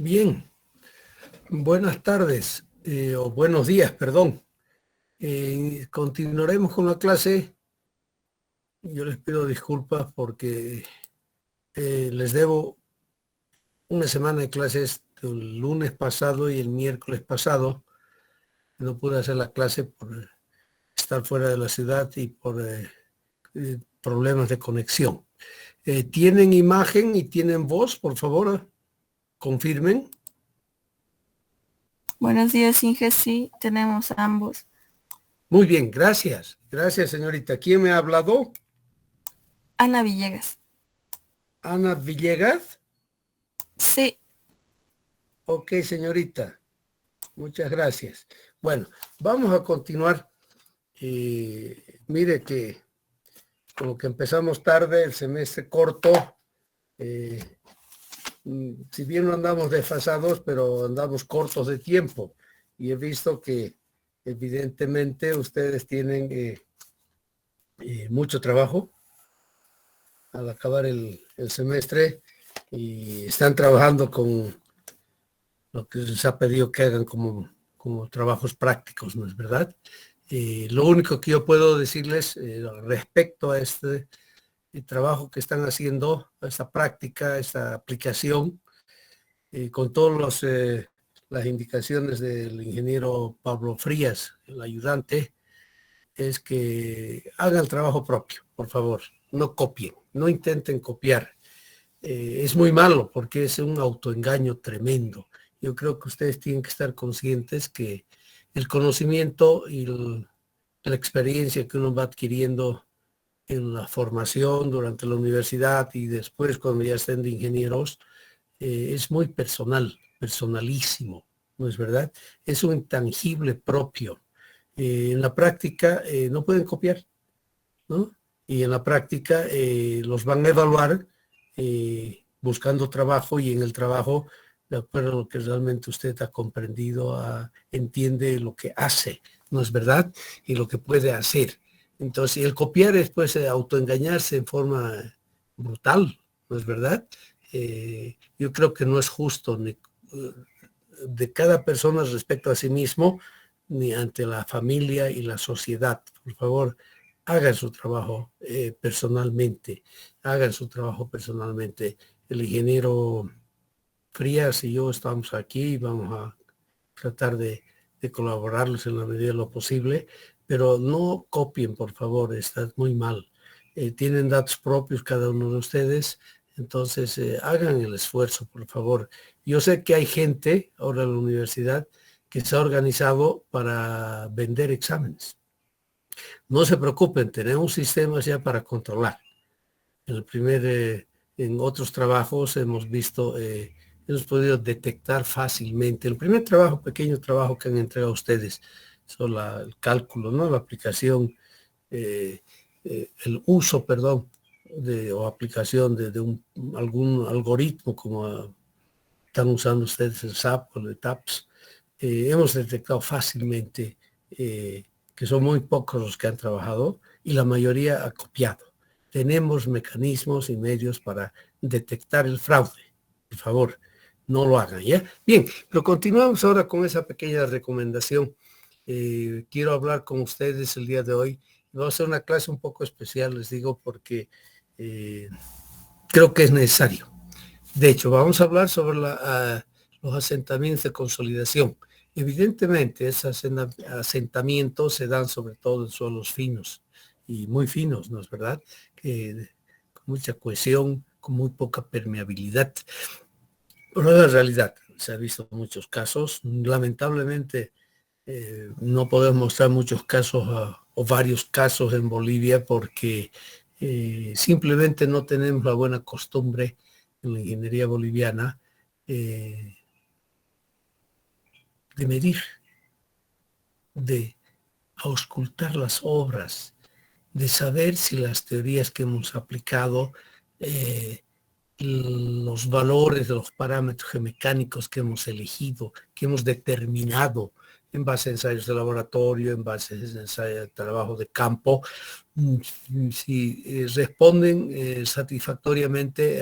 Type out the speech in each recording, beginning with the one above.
Bien, buenas tardes o buenos días, perdón. Continuaremos con la clase. Yo les pido disculpas porque les debo una semana de clases el lunes pasado y el miércoles pasado. No pude hacer la clase por estar fuera de la ciudad y por problemas de conexión. ¿Tienen imagen y tienen voz? Por favor, confirmen. Buenos días, Inge. Sí, tenemos ambos. Muy bien, gracias. Gracias, señorita. ¿Quién me ha hablado? Ana Villegas. Ana Villegas. Sí. Ok, señorita. Muchas gracias. Bueno, vamos a continuar. Mire que como que empezamos tarde, el semestre corto, si bien no andamos desfasados, pero andamos cortos de tiempo. Y he visto que evidentemente ustedes tienen mucho trabajo al acabar el semestre y están trabajando con lo que les ha pedido que hagan como trabajos prácticos, ¿no es verdad? Lo único que yo puedo decirles respecto a este trabajo que están haciendo, a esta práctica, esta aplicación, con todas las indicaciones del ingeniero Pablo Frías, el ayudante, es que hagan el trabajo propio, por favor, no copien, no intenten copiar. Es muy malo porque es un autoengaño tremendo. Yo creo que ustedes tienen que estar conscientes que el conocimiento y la experiencia que uno va adquiriendo en la formación durante la universidad y después cuando ya estén de ingenieros, es muy personal, personalísimo, ¿no es verdad? Es un intangible propio. En la práctica no pueden copiar, ¿no? Y en la práctica los van a evaluar buscando trabajo y en el trabajo, de acuerdo a lo que realmente usted ha comprendido, entiende lo que hace, ¿no es verdad? Y lo que puede hacer. Entonces, el copiar es pues autoengañarse en forma brutal, ¿no es verdad? Yo creo que no es justo ni, de cada persona respecto a sí mismo, ni ante la familia y la sociedad. Por favor, hagan su trabajo personalmente, hagan su trabajo personalmente. El ingeniero Frías y yo estamos aquí y vamos a tratar de colaborarles en la medida de lo posible, pero no copien, por favor, está muy mal. Tienen datos propios cada uno de ustedes, entonces hagan el esfuerzo, por favor. Yo sé que hay gente ahora en la universidad que se ha organizado para vender exámenes. No se preocupen, tenemos sistemas ya para controlar. En otros trabajos hemos visto, hemos podido detectar fácilmente. El primer trabajo, pequeño trabajo que han entregado ustedes, son el cálculo, ¿no? La aplicación, el uso, perdón, o aplicación algún algoritmo como están usando ustedes el SAP o el TAPS. Hemos detectado fácilmente que son muy pocos los que han trabajado y la mayoría ha copiado. Tenemos mecanismos y medios para detectar el fraude. Por favor, no lo hagan, ¿ya? Bien, pero continuamos ahora con esa pequeña recomendación. Quiero hablar con ustedes el día de hoy. Vamos a hacer una clase un poco especial, les digo, porque creo que es necesario. De hecho, vamos a hablar sobre los asentamientos de consolidación. Evidentemente, esos asentamientos se dan sobre todo en suelos finos y muy finos, ¿no es verdad? Con mucha cohesión, con muy poca permeabilidad. Pero es la realidad, se ha visto muchos casos. Lamentablemente, no podemos mostrar muchos casos o varios casos en Bolivia porque simplemente no tenemos la buena costumbre en la ingeniería boliviana de medir, de auscultar las obras, de saber si las teorías que hemos aplicado, los valores de los parámetros geomecánicos que hemos elegido, que hemos determinado en base a ensayos de laboratorio, en base a ensayos de trabajo de campo, si responden satisfactoriamente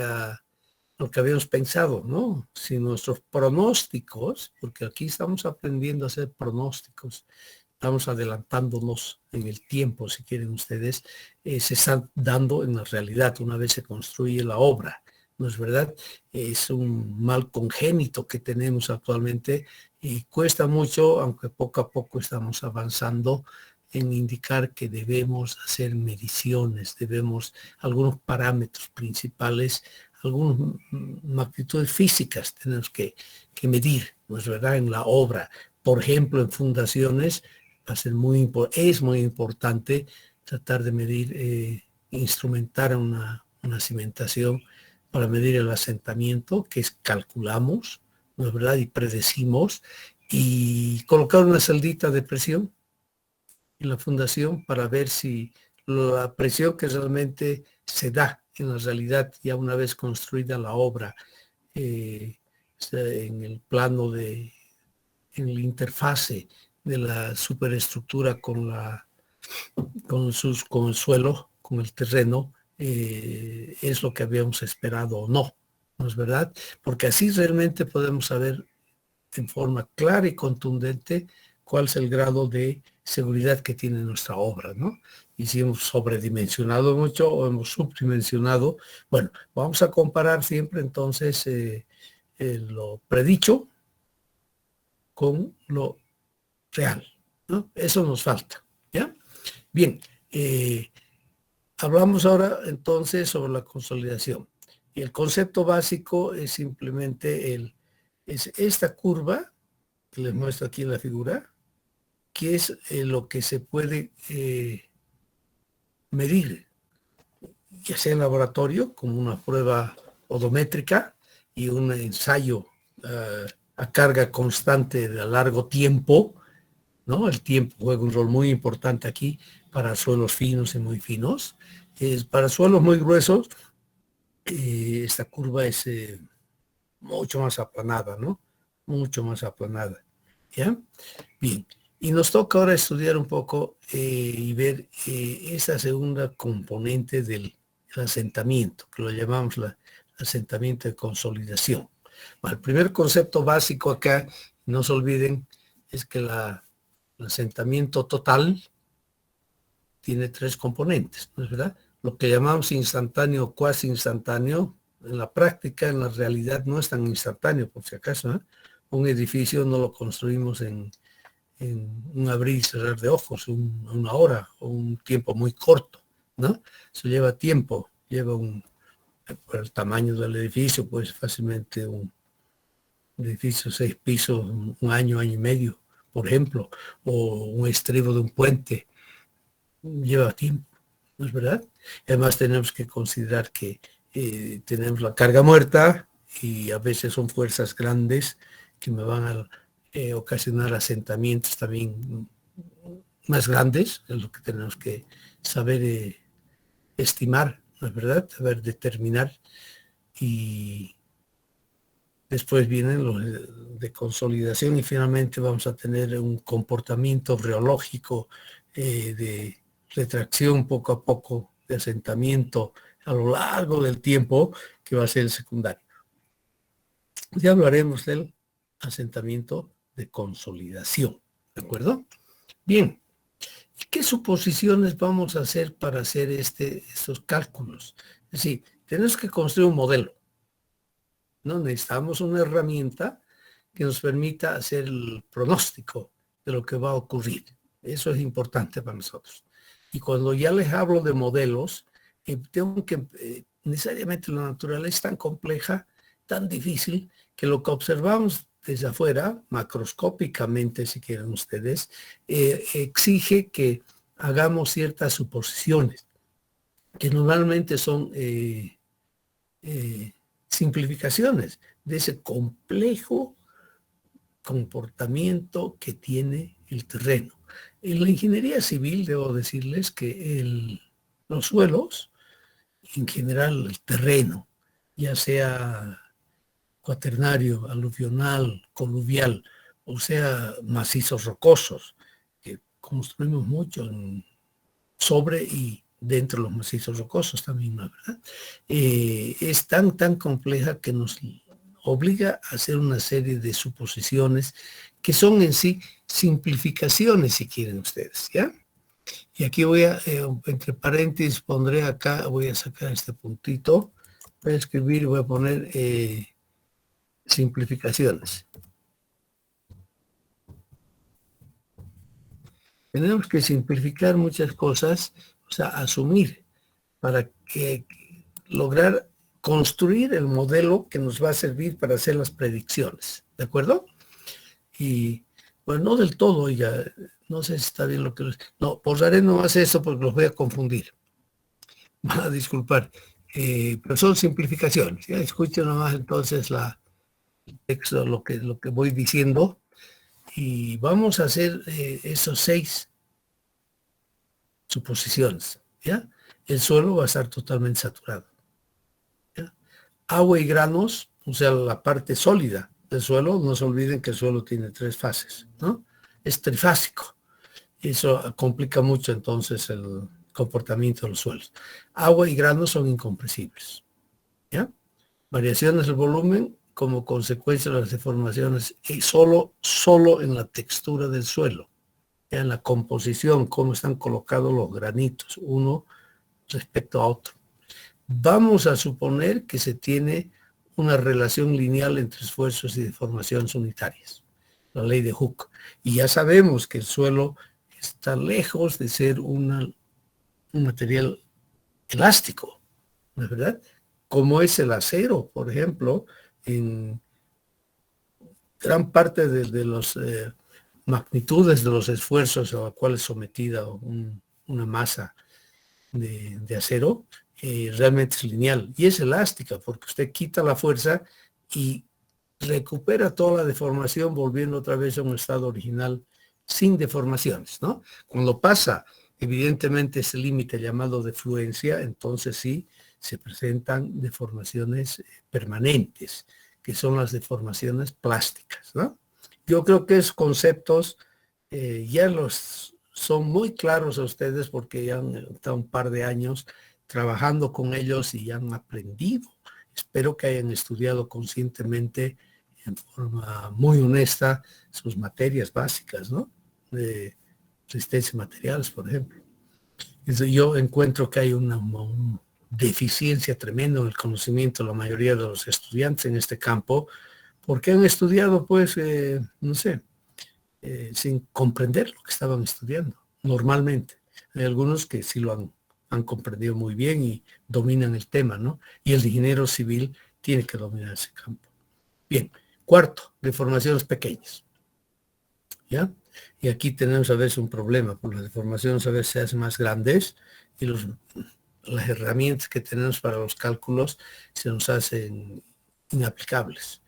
lo que habíamos pensado, ¿no? Si nuestros pronósticos, porque aquí estamos aprendiendo a hacer pronósticos, estamos adelantándonos en el tiempo, si quieren ustedes, se están dando en la realidad una vez se construye la obra, ¿no es verdad? Es un mal congénito que tenemos actualmente y cuesta mucho, aunque poco a poco estamos avanzando en indicar que debemos hacer mediciones, debemos algunos parámetros principales, algunas magnitudes físicas tenemos que medir, ¿no es verdad? En la obra, por ejemplo, en fundaciones, es muy importante tratar de medir, instrumentar una cimentación para medir el asentamiento, que es calculamos, ¿no es verdad? Y predecimos, y colocar una celdita de presión en la fundación para ver si la presión que realmente se da en la realidad ya una vez construida la obra en el plano en la interfase de la superestructura con el suelo, con el terreno, es lo que habíamos esperado o no, ¿no es verdad? Porque así realmente podemos saber en forma clara y contundente cuál es el grado de seguridad que tiene nuestra obra, ¿no? Y si hemos sobredimensionado mucho o hemos subdimensionado, bueno, vamos a comparar siempre entonces lo predicho con lo real, ¿no? Eso nos falta, ¿ya? Bien, hablamos ahora entonces sobre la consolidación. Y el concepto básico es simplemente es esta curva que les muestro aquí en la figura, que es lo que se puede medir, ya sea en laboratorio, como una prueba odométrica y un ensayo a carga constante de a largo tiempo, ¿no? El tiempo juega un rol muy importante aquí para suelos finos y muy finos. Para suelos muy gruesos, esta curva es mucho más aplanada, ¿no? Mucho más aplanada, ¿ya? Bien, y nos toca ahora estudiar un poco y ver esa segunda componente del asentamiento, que lo llamamos el asentamiento de consolidación. Bueno, el primer concepto básico acá, no se olviden, es que el asentamiento total tiene tres componentes, ¿no es verdad? Lo que llamamos instantáneo o cuasi instantáneo, en la práctica, en la realidad, no es tan instantáneo, por si acaso, ¿eh? Un edificio no lo construimos en un abrir y cerrar de ojos, una hora o un tiempo muy corto, ¿no? Eso lleva tiempo, por el tamaño del edificio, pues fácilmente un edificio 6 pisos, un año, año y medio, por ejemplo, o un estribo de un puente, lleva tiempo, ¿no es verdad? Y además tenemos que considerar que tenemos la carga muerta y a veces son fuerzas grandes que me van a ocasionar asentamientos también más grandes, es lo que tenemos que saber estimar, ¿no es verdad? Saber determinar y después vienen los de consolidación y finalmente vamos a tener un comportamiento reológico de retracción poco a poco, de asentamiento a lo largo del tiempo que va a ser el secundario. Ya hablaremos del asentamiento de consolidación, ¿de acuerdo? Bien, ¿qué suposiciones vamos a hacer para hacer estos cálculos? Es decir, tenemos que construir un modelo, ¿no? Necesitamos una herramienta que nos permita hacer el pronóstico de lo que va a ocurrir. Eso es importante para nosotros. Y cuando ya les hablo de modelos, tengo que, necesariamente la naturaleza es tan compleja, tan difícil, que lo que observamos desde afuera, macroscópicamente, si quieren ustedes, exige que hagamos ciertas suposiciones, que normalmente son simplificaciones de ese complejo comportamiento que tiene el terreno. En la ingeniería civil debo decirles que los suelos, en general el terreno, ya sea cuaternario, aluvional, coluvial, o sea macizos rocosos, que construimos mucho sobre y dentro de los macizos rocosos también, ¿no? ¿Verdad? Es tan compleja que nos obliga a hacer una serie de suposiciones que son en sí simplificaciones, si quieren ustedes, ¿ya? Y aquí voy a, entre paréntesis, pondré acá, voy a sacar este puntito, voy a escribir, voy a poner simplificaciones. Tenemos que simplificar muchas cosas, o sea, asumir, para que lograr construir el modelo que nos va a servir para hacer las predicciones, ¿de acuerdo? Y bueno, no del todo, ya no sé si está bien lo que... No, borraré nomás eso porque los voy a confundir. Van a disculpar, pero son simplificaciones. Ya escuchen nomás entonces el texto, lo que voy diciendo, y vamos a hacer esos 6 suposiciones, ¿ya? El suelo va a estar totalmente saturado, ¿ya? Agua y granos, o sea, la parte sólida del suelo, no se olviden que el suelo tiene 3 fases, ¿no? Es trifásico. Eso complica mucho entonces el comportamiento de los suelos. Agua y granos son incompresibles, ¿ya? Variaciones del volumen como consecuencia de las deformaciones y solo en la textura del suelo, ¿ya? En la composición, cómo están colocados los granitos, uno respecto a otro. Vamos a suponer que se tiene una relación lineal entre esfuerzos y deformaciones unitarias, la ley de Hooke. Y ya sabemos que el suelo está lejos de ser un material elástico, ¿no es verdad? Como es el acero, por ejemplo, en gran parte de las magnitudes de los esfuerzos a los cuales es sometida una masa de acero, realmente es lineal y es elástica porque usted quita la fuerza y recupera toda la deformación volviendo otra vez a un estado original sin deformaciones, ¿no? Cuando pasa evidentemente ese límite llamado de fluencia, entonces sí se presentan deformaciones permanentes, que son las deformaciones plásticas, ¿no? Yo creo que esos conceptos ya los son muy claros a ustedes porque ya han estado un par de años trabajando con ellos y ya han aprendido. Espero que hayan estudiado conscientemente en forma muy honesta sus materias básicas, ¿no? De resistencia a materiales, por ejemplo. Entonces, yo encuentro que hay una deficiencia tremenda en el conocimiento de la mayoría de los estudiantes en este campo, porque han estudiado, pues, no sé, sin comprender lo que estaban estudiando, normalmente. Hay algunos que sí lo han comprendido muy bien y dominan el tema, ¿no? Y el ingeniero civil tiene que dominar ese campo. Bien, cuarto, deformaciones pequeñas, ¿ya? Y aquí tenemos a veces un problema, porque las deformaciones a veces se hacen más grandes y las herramientas que tenemos para los cálculos se nos hacen inaplicables.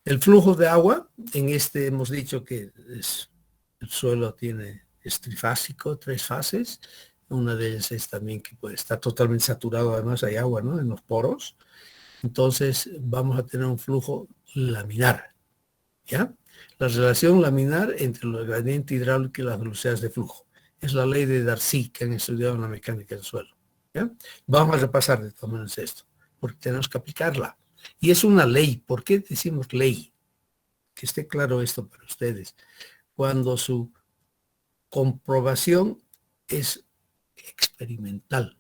El flujo de agua, en este hemos dicho que el suelo es trifásico, 3 fases. Una de ellas es también que está totalmente saturado, además hay agua, ¿no? En los poros. Entonces vamos a tener un flujo laminar, ¿ya? La relación laminar entre el gradiente hidráulico y las velocidades de flujo. Es la ley de Darcy que han estudiado en la mecánica del suelo, ¿ya? Vamos a repasar de todas maneras esto, porque tenemos que aplicarla. Y es una ley. ¿Por qué decimos ley? Que esté claro esto para ustedes. Cuando su comprobación es experimental,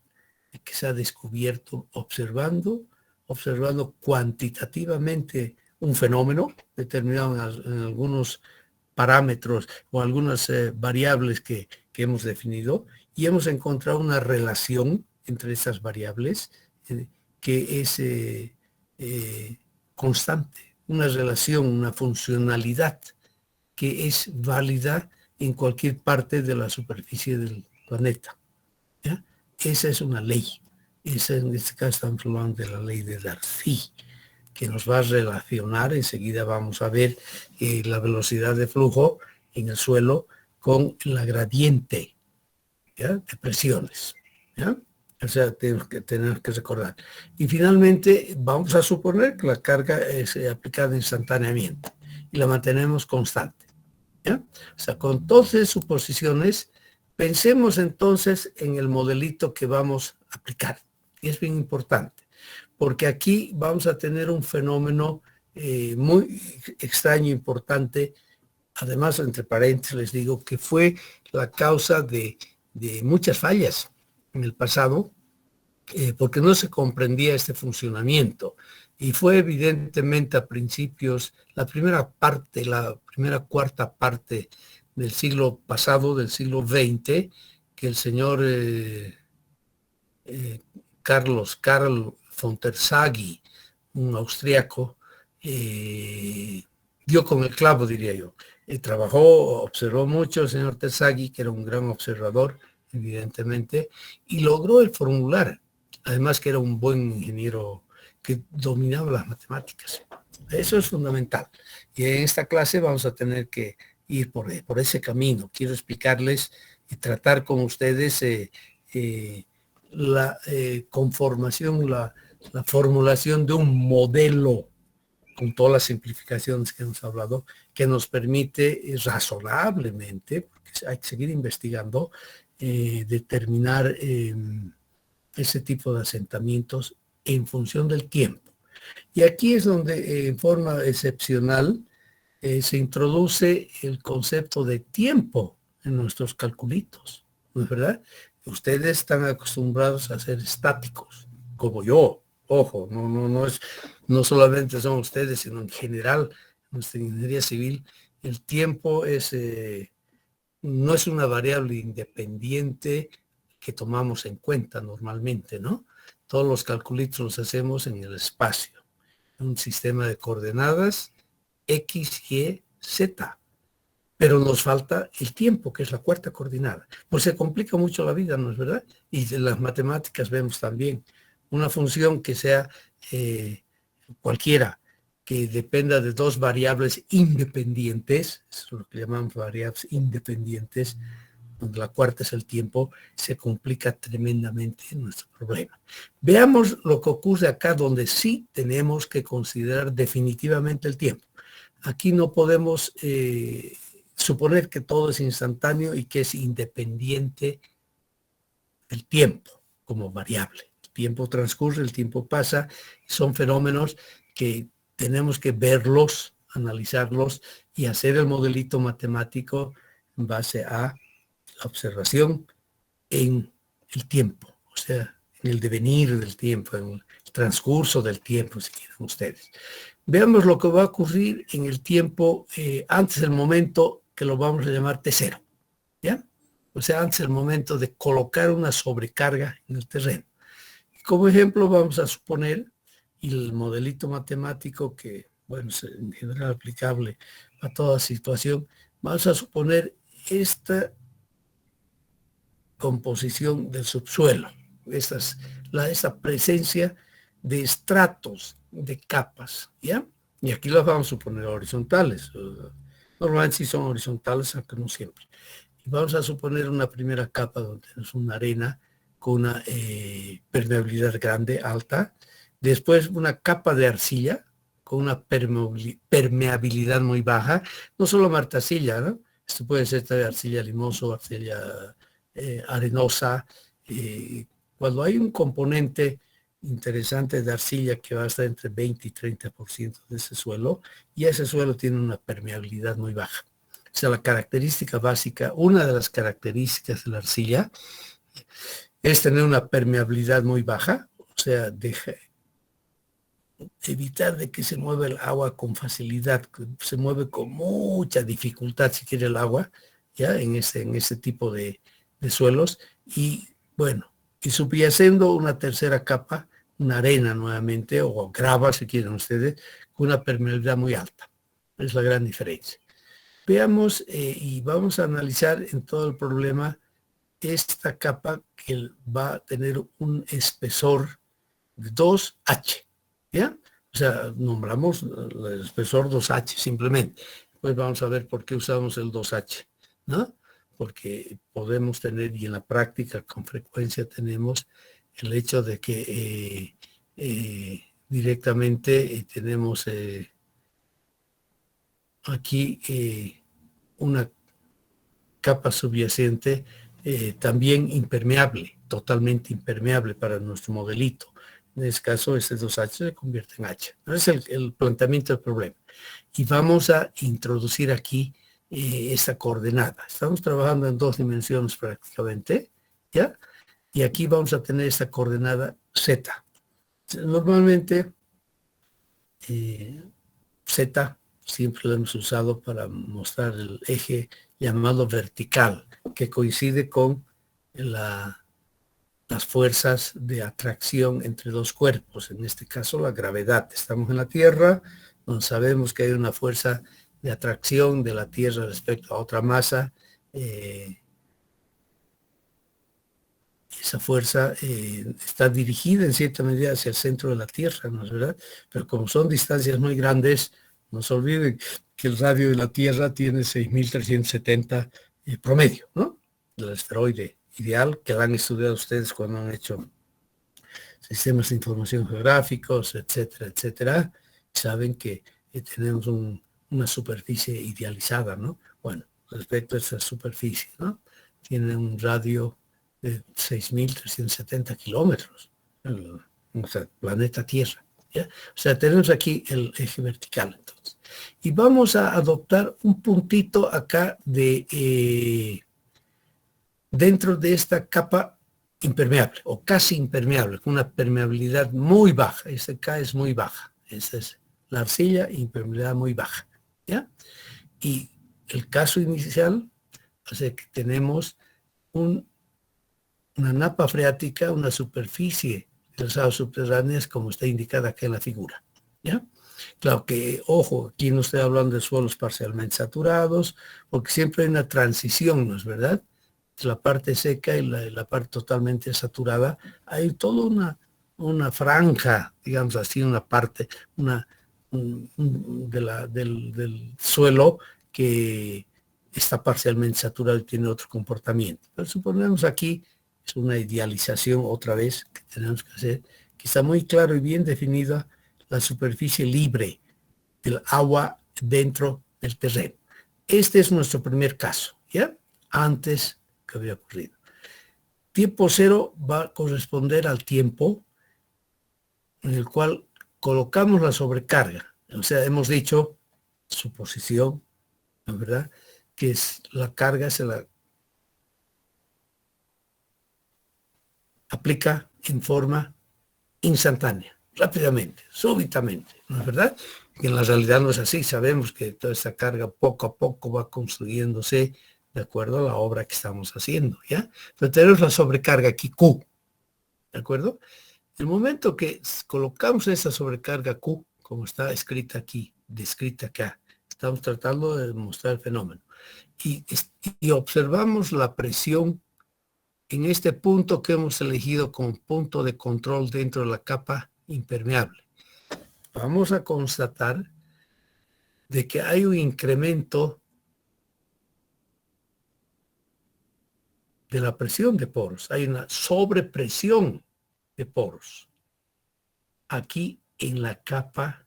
que se ha descubierto observando cuantitativamente un fenómeno determinado en algunos parámetros o algunas variables que hemos definido y hemos encontrado una relación entre esas variables que es constante, una relación, una funcionalidad que es válida en cualquier parte de la superficie del planeta, ¿ya? Esa es una ley. Esa, en este caso estamos hablando de la ley de Darcy, que nos va a relacionar, enseguida vamos a ver la velocidad de flujo en el suelo con la gradiente, ¿ya? De presiones, ¿ya? O sea, tenemos que recordar. Y finalmente vamos a suponer que la carga es aplicada instantáneamente y la mantenemos constante, ¿ya? O sea, con todas esas suposiciones Pensemos entonces en el modelito que vamos a aplicar. Y es bien importante, porque aquí vamos a tener un fenómeno muy extraño, importante. Además, entre paréntesis, les digo que fue la causa de muchas fallas en el pasado, porque no se comprendía este funcionamiento. Y fue evidentemente a principios, la primera cuarta parte del siglo pasado, del siglo XX, que el señor Karl von Terzaghi, un austriaco, dio con el clavo, diría yo. Trabajó, observó mucho el señor Terzaghi, que era un gran observador, evidentemente, y logró el formular. Además que era un buen ingeniero que dominaba las matemáticas. Eso es fundamental. Y en esta clase vamos a tener que ir por ese camino. Quiero explicarles y tratar con ustedes la conformación, la formulación de un modelo con todas las simplificaciones que hemos hablado, que nos permite razonablemente, porque hay que seguir investigando, determinar ese tipo de asentamientos en función del tiempo. Y aquí es donde en forma excepcional se introduce el concepto de tiempo en nuestros calculitos, ¿no es verdad? Ustedes están acostumbrados a ser estáticos, como yo. Ojo, no solamente son ustedes, sino en general, nuestra ingeniería civil, el tiempo no es una variable independiente que tomamos en cuenta normalmente, ¿no? Todos los calculitos los hacemos en el espacio, un sistema de coordenadas X, Y, Z. Pero nos falta el tiempo, que es la cuarta coordenada. Pues se complica mucho la vida, ¿no es verdad? Y en las matemáticas vemos también una función que sea cualquiera, que dependa de dos variables independientes, eso es lo que llamamos variables independientes, donde la cuarta es el tiempo, se complica tremendamente nuestro problema. Veamos lo que ocurre acá, donde sí tenemos que considerar definitivamente el tiempo. Aquí no podemos suponer que todo es instantáneo y que es independiente del tiempo como variable. El tiempo transcurre, el tiempo pasa, son fenómenos que tenemos que verlos, analizarlos y hacer el modelito matemático en base a la observación en el tiempo, o sea, en el devenir del tiempo, en el transcurso del tiempo, si quieren ustedes. Veamos lo que va a ocurrir en el tiempo antes del momento que lo vamos a llamar T0, ¿ya? O sea, antes del momento de colocar una sobrecarga en el terreno. Y como ejemplo vamos a suponer, y el modelito matemático que, bueno, es en general aplicable a toda situación, vamos a suponer esta composición del subsuelo, esa presencia de estratos, de capas, ¿ya? Y aquí las vamos a suponer horizontales. Normalmente sí son horizontales, aunque no siempre. Y vamos a suponer una primera capa donde es una arena con una permeabilidad grande, alta. Después una capa de arcilla con una permeabilidad muy baja. No solo martesilla, ¿no? Esto puede ser arcilla limoso, arcilla arenosa. Cuando hay un componente interesante de arcilla que va a estar entre 20 y 30% de ese suelo, y ese suelo tiene una permeabilidad muy baja. O sea, la característica básica, una de las características de la arcilla es tener una permeabilidad muy baja, o sea, evitar de que se mueva el agua con facilidad, que se mueve con mucha dificultad si quiere el agua, ya en ese tipo de suelos. Y bueno, y subyacendo una tercera capa, una arena nuevamente, o grava si quieren ustedes, con una permeabilidad muy alta. Es la gran diferencia. Veamos y vamos a analizar en todo el problema esta capa que va a tener un espesor de 2H, ¿ya? O sea, nombramos el espesor 2H simplemente. Pues vamos a ver por qué usamos el 2H, ¿no? Porque podemos tener, y en la práctica con frecuencia tenemos el hecho de que directamente tenemos aquí una capa subyacente también impermeable, totalmente impermeable para nuestro modelito. En este caso, este 2H se convierte en H. Ese es el planteamiento del problema. Y vamos a introducir aquí esta coordenada. Estamos trabajando en 2 dimensiones prácticamente, ¿ya? Y aquí vamos a tener esta coordenada Z. Normalmente, Z siempre lo hemos usado para mostrar el eje llamado vertical, que coincide con las fuerzas de atracción entre dos cuerpos, en este caso la gravedad. Estamos en la Tierra, donde sabemos que hay una fuerza de atracción de la Tierra respecto a otra masa. Esa fuerza está dirigida en cierta medida hacia el centro de la Tierra, ¿no es verdad? Pero como son distancias muy grandes, no se olviden que el radio de la Tierra tiene 6.370 promedio, ¿no? El asteroide ideal que lo han estudiado ustedes cuando han hecho sistemas de información geográficos, etcétera, etcétera. Saben que tenemos una superficie idealizada, ¿no? Bueno, respecto a esa superficie, ¿no? Tiene un radio de 6.370 kilómetros, o sea, planeta Tierra. ¿Ya? O sea, tenemos aquí el eje vertical, entonces. Y vamos a adoptar un puntito acá de dentro de esta capa impermeable, o casi impermeable, con una permeabilidad muy baja. Esta K es muy baja. Esta es la arcilla, impermeabilidad muy baja. ¿Ya? Y el caso inicial, o sea, que tenemos una napa freática, una superficie de las aguas subterráneas, como está indicada acá en la figura. ¿Ya? Claro que, ojo, aquí no estoy hablando de suelos parcialmente saturados, porque siempre hay una transición, ¿no es verdad? La parte seca y la parte totalmente saturada, hay toda una franja, digamos así, una parte, del suelo que está parcialmente saturado y tiene otro comportamiento. Pero suponemos aquí, es una idealización otra vez que tenemos que hacer, que está muy claro y bien definida la superficie libre del agua dentro del terreno. Este es nuestro primer caso, ¿ya? Antes que había ocurrido. Tiempo cero va a corresponder al tiempo en el cual colocamos la sobrecarga. O sea, hemos dicho, suposición, ¿no es verdad? Que la carga se la aplica en forma instantánea, rápidamente, súbitamente, ¿no es verdad? Y en la realidad no es así. Sabemos que toda esta carga poco a poco va construyéndose de acuerdo a la obra que estamos haciendo, ¿ya? Pero tenemos la sobrecarga aquí, Q, ¿de acuerdo? El momento que colocamos esa sobrecarga Q, como está escrita aquí, descrita acá, estamos tratando de mostrar el fenómeno, y observamos la presión en este punto que hemos elegido como punto de control dentro de la capa impermeable. Vamos a constatar de que hay un incremento de la presión de poros, hay una sobrepresión de poros aquí en la capa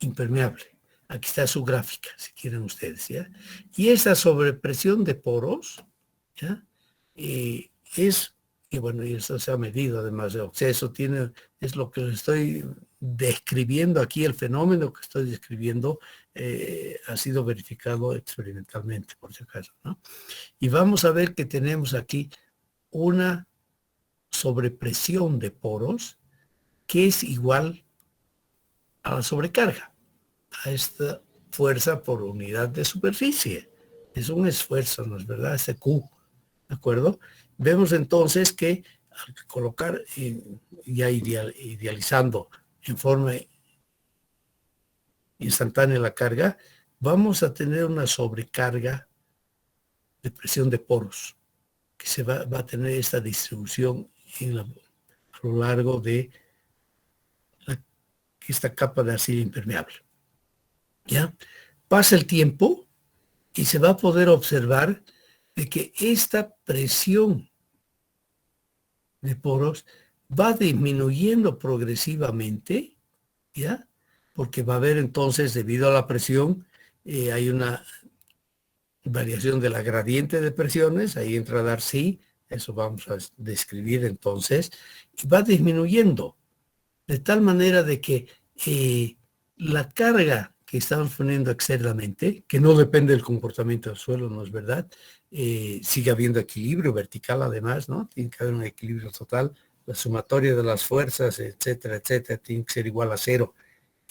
impermeable. Aquí está su gráfica, si quieren ustedes, ¿ya? Y esa sobrepresión de poros, ¿ya? Y bueno, y eso se ha medido además, o sea, eso es lo que les estoy describiendo aquí, el fenómeno que estoy describiendo ha sido verificado experimentalmente, por si acaso, ¿no? Y vamos a ver que tenemos aquí una sobrepresión de poros que es igual a la sobrecarga, a esta fuerza por unidad de superficie. Es un esfuerzo, ¿no es verdad? Este Q, ¿de acuerdo? Vemos entonces que al colocar, ya idealizando en forma instantánea la carga, vamos a tener una sobrecarga de presión de poros, que va a tener esta distribución a lo largo de esta capa de arcilla impermeable. ¿Ya? Pasa el tiempo y se va a poder observar de que esta presión de poros va disminuyendo progresivamente, ¿ya? Porque va a haber entonces, debido a la presión, hay una variación de la gradiente de presiones, ahí entra a dar sí, eso vamos a describir entonces, y va disminuyendo, de tal manera de que la carga que estamos poniendo externamente, que no depende del comportamiento del suelo, ¿no es verdad? Sigue habiendo equilibrio vertical además, ¿no? Tiene que haber un equilibrio total, la sumatoria de las fuerzas, etcétera, etcétera, tiene que ser igual a cero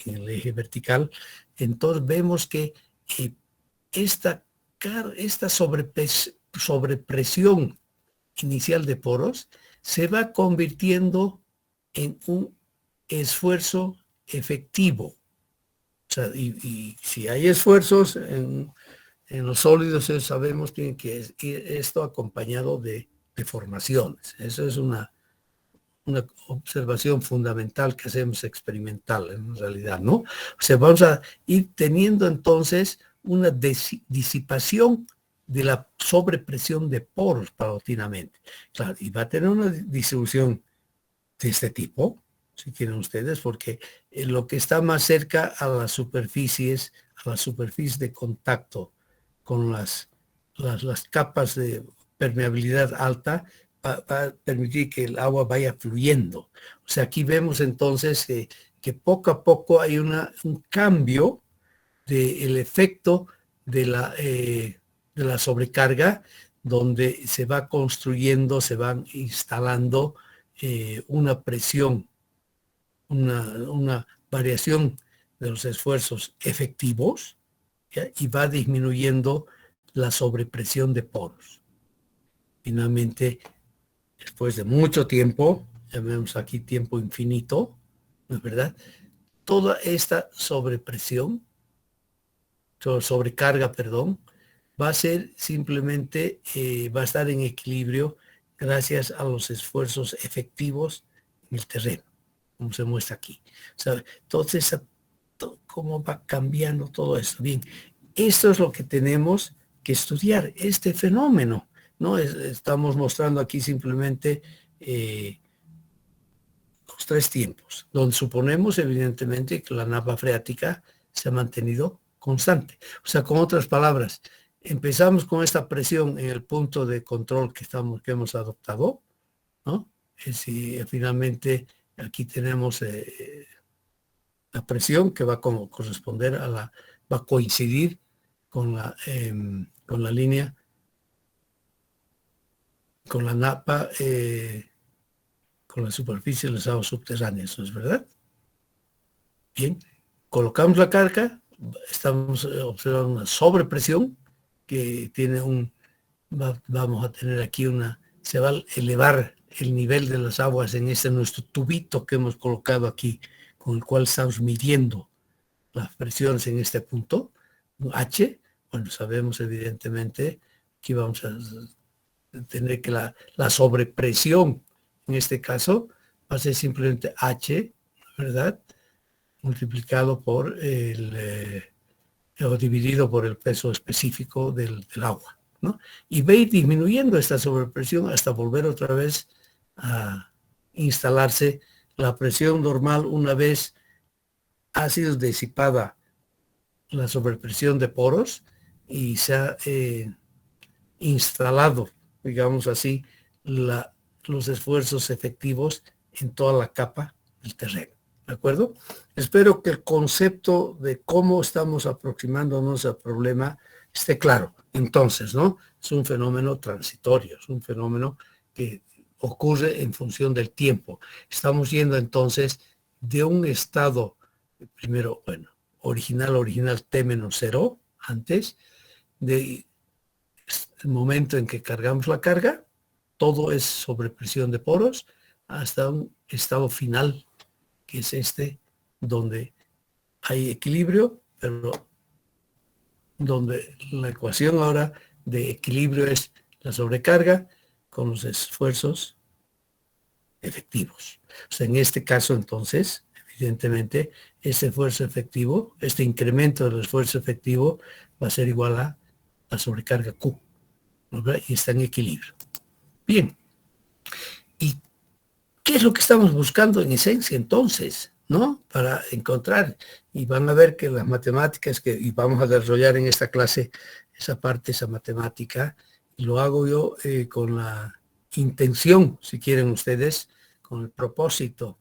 en el eje vertical. Entonces vemos que esta sobrepresión inicial de poros se va convirtiendo en un esfuerzo efectivo. O sea, y si hay esfuerzos en los sólidos, sabemos que ir esto acompañado de deformaciones. Eso es una observación fundamental que hacemos experimental en realidad, ¿no? O sea, vamos a ir teniendo entonces una disipación de la sobrepresión de poros paulatinamente. Claro, y va a tener una distribución de este tipo, si quieren ustedes, porque lo que está más cerca a las superficies de contacto con las capas de permeabilidad alta, va a permitir que el agua vaya fluyendo. O sea, aquí vemos entonces que poco a poco hay un cambio del efecto de la sobrecarga, donde se va construyendo, se van instalando una presión, una variación de los esfuerzos efectivos, ¿ya? Y va disminuyendo la sobrepresión de poros. Finalmente, después de mucho tiempo, ya vemos aquí tiempo infinito, ¿no es verdad? Toda esta sobrepresión, sobrecarga, perdón, va a ser simplemente, va a estar en equilibrio gracias a los esfuerzos efectivos en el terreno, como se muestra aquí. O sea, entonces, cómo va cambiando todo esto. Bien, esto es lo que tenemos que estudiar, este fenómeno, ¿no? Estamos mostrando aquí simplemente los tres tiempos, donde suponemos evidentemente que la napa freática se ha mantenido constante. O sea, con otras palabras, empezamos con esta presión en el punto de control que hemos adoptado, ¿no? Finalmente aquí tenemos la presión que va a corresponder va a coincidir con la línea, con la napa, con la superficie de las aguas subterráneas, ¿no es verdad? Bien, colocamos la carga, estamos observando una sobrepresión que tiene vamos a tener aquí se va a elevar el nivel de las aguas en nuestro tubito que hemos colocado aquí, con el cual estamos midiendo las presiones en este punto, H. Bueno, sabemos evidentemente que vamos a tener que la sobrepresión en este caso va a ser simplemente H, ¿verdad? Multiplicado por o dividido por el peso específico del agua, ¿no? Y va a ir disminuyendo esta sobrepresión hasta volver otra vez a instalarse la presión normal una vez ha sido disipada la sobrepresión de poros y se ha instalado, digamos así, los esfuerzos efectivos en toda la capa del terreno. ¿De acuerdo? Espero que el concepto de cómo estamos aproximándonos al problema esté claro. Entonces, ¿no? Es un fenómeno transitorio, es un fenómeno que ocurre en función del tiempo. Estamos yendo entonces de un estado, primero, bueno, original T-0, antes, del momento en que cargamos la carga, todo es sobrepresión de poros, hasta un estado final, que es donde hay equilibrio, pero donde la ecuación ahora de equilibrio es la sobrecarga con los esfuerzos efectivos. O sea, en este caso, entonces, evidentemente, ese esfuerzo efectivo, este incremento del esfuerzo efectivo va a ser igual a la sobrecarga Q, ¿no? Y está en equilibrio. Bien. ¿Y qué es lo que estamos buscando en esencia entonces? ¿no? Para encontrar. Y van a ver que las matemáticas, y vamos a desarrollar en esta clase esa parte, esa matemática, y lo hago yo con la intención, si quieren ustedes, con el propósito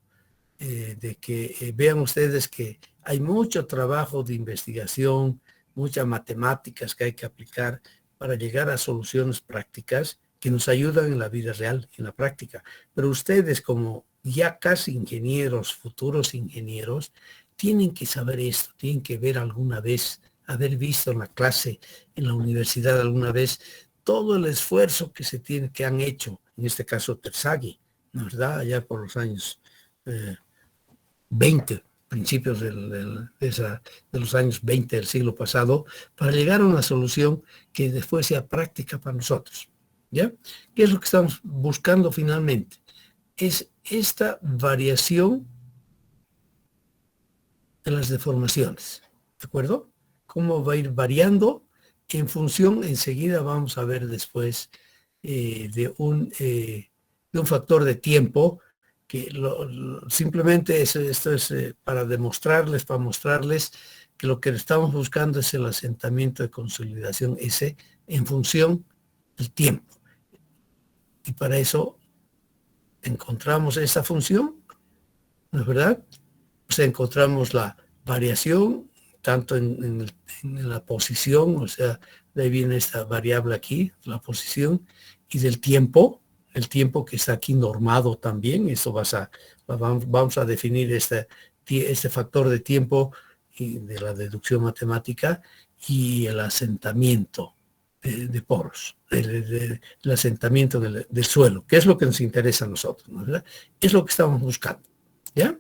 de que vean ustedes que hay mucho trabajo de investigación, muchas matemáticas que hay que aplicar para llegar a soluciones prácticas que nos ayudan en la vida real, en la práctica. Pero ustedes como ya casi ingenieros, futuros ingenieros, tienen que saber esto, tienen que ver alguna vez, haber visto en la clase, en la universidad alguna vez, todo el esfuerzo que se tiene, que han hecho, en este caso Terzaghi, ¿no es verdad? Allá por los años 20, principios de los años 20 del siglo pasado, para llegar a una solución que después sea práctica para nosotros. ¿Ya? ¿Qué es lo que estamos buscando finalmente? Es esta variación de las deformaciones. ¿De acuerdo? Cómo va a ir variando en función, enseguida vamos a ver después de un factor de tiempo que simplemente esto es para demostrarles, para mostrarles que lo que estamos buscando es el asentamiento de consolidación S en función del tiempo. Y para eso encontramos esa función, ¿no es verdad? O sea, encontramos la variación tanto en la posición, o sea, de ahí viene esta variable aquí, la posición, y del tiempo, el tiempo que está aquí normado también. Eso vamos a definir este factor de tiempo y de la deducción matemática y el asentamiento de poros, el asentamiento del suelo, que es lo que nos interesa a nosotros, ¿no? ¿Verdad? Es lo que estamos buscando, ¿ya?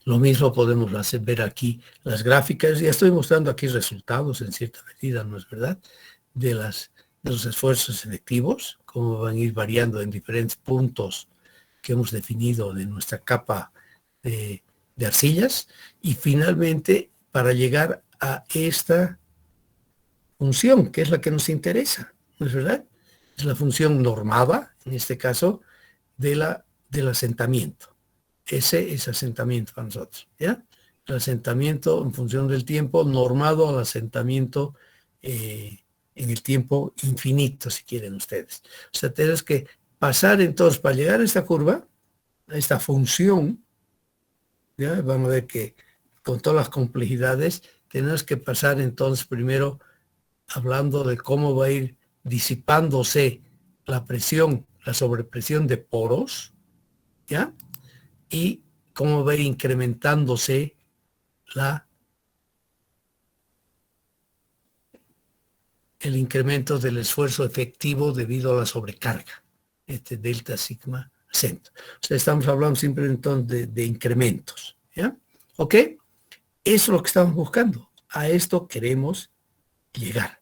Lo mismo podemos ver aquí las gráficas, y estoy mostrando aquí resultados en cierta medida, ¿no es verdad? De los esfuerzos efectivos, cómo van a ir variando en diferentes puntos que hemos definido de nuestra capa de arcillas, y finalmente para llegar a esta función, que es la que nos interesa, ¿no es verdad? Es la función normada, en este caso, del asentamiento. Ese es asentamiento para nosotros, ¿ya? El asentamiento en función del tiempo, normado al asentamiento en el tiempo infinito, si quieren ustedes. O sea, tenemos que pasar entonces, para llegar a esta curva, a esta función, ¿ya? Vamos a ver que con todas las complejidades, tenemos que pasar entonces primero hablando de cómo va a ir disipándose la presión, la sobrepresión de poros, ¿ya? Y cómo va a ir incrementándose el incremento del esfuerzo efectivo debido a la sobrecarga, este delta sigma acento. O sea, estamos hablando siempre entonces de incrementos, ¿ya? ¿Ok? Eso es lo que estamos buscando. A esto queremos llegar.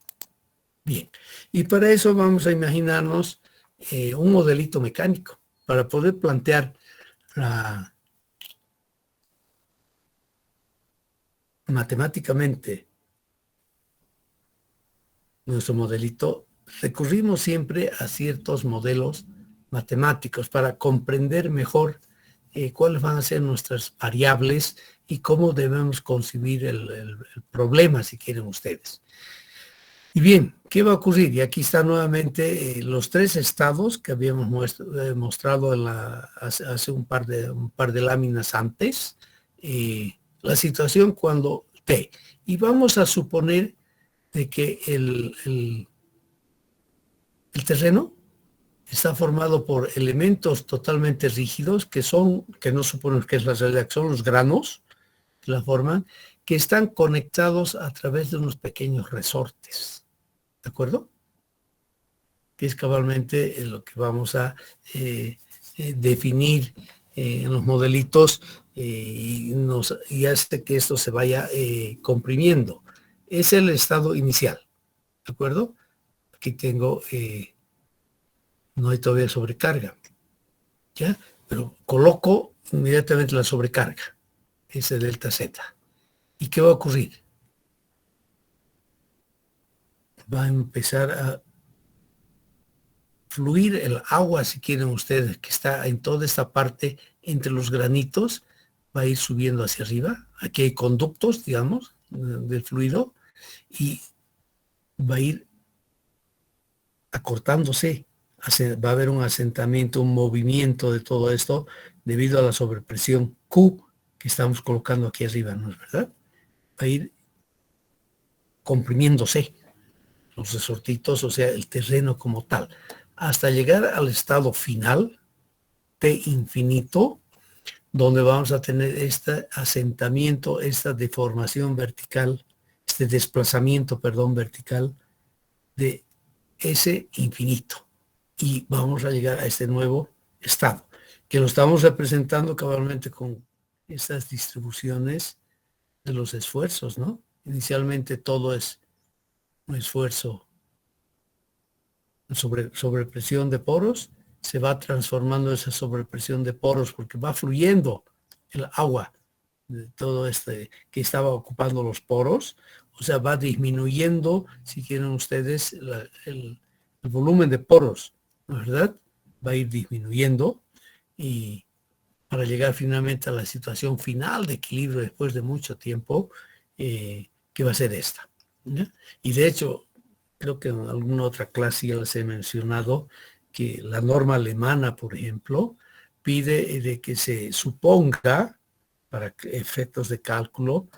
Bien. Y para eso vamos a imaginarnos un modelito mecánico para poder plantear matemáticamente nuestro modelito. Recurrimos siempre a ciertos modelos matemáticos para comprender mejor cuáles van a ser nuestras variables y cómo debemos concebir el problema, si quieren ustedes. Y bien, ¿qué va a ocurrir? Y aquí están nuevamente los tres estados que habíamos mostrado hace un par de láminas antes. La situación cuando T. Y vamos a suponer de que el terreno está formado por elementos totalmente rígidos que no suponemos que es la realidad, que son los granos que la forman, que están conectados a través de unos pequeños resortes. ¿De acuerdo? Que es cabalmente lo que vamos a definir en los modelitos y hace que esto se vaya comprimiendo. Es el estado inicial. ¿De acuerdo? Aquí tengo, no hay todavía sobrecarga. ¿Ya? Pero coloco inmediatamente la sobrecarga. Ese delta Z. ¿Y qué va a ocurrir? Va a empezar a fluir el agua, si quieren ustedes, que está en toda esta parte entre los granitos, va a ir subiendo hacia arriba. Aquí hay conductos, digamos, del fluido, y va a ir acortándose. Va a haber un asentamiento, un movimiento de todo esto debido a la sobrepresión Q que estamos colocando aquí arriba, ¿no es verdad? Va a ir comprimiéndose los resortitos, o sea, el terreno como tal, hasta llegar al estado final, T infinito, donde vamos a tener este asentamiento, esta deformación vertical, este desplazamiento, perdón, vertical de ese infinito. Y vamos a llegar a este nuevo estado, que lo estamos representando cabalmente con estas distribuciones de los esfuerzos, ¿no? Inicialmente todo es un esfuerzo sobre presión de poros, se va transformando esa sobrepresión de poros porque va fluyendo el agua de todo este que estaba ocupando los poros, o sea, va disminuyendo, si quieren ustedes, el volumen de poros, ¿no es verdad? Va a ir disminuyendo y para llegar finalmente a la situación final de equilibrio después de mucho tiempo, que va a ser esta, ¿ya? Y de hecho, creo que en alguna otra clase ya les he mencionado que la norma alemana, por ejemplo, pide de que se suponga, para efectos de cálculo,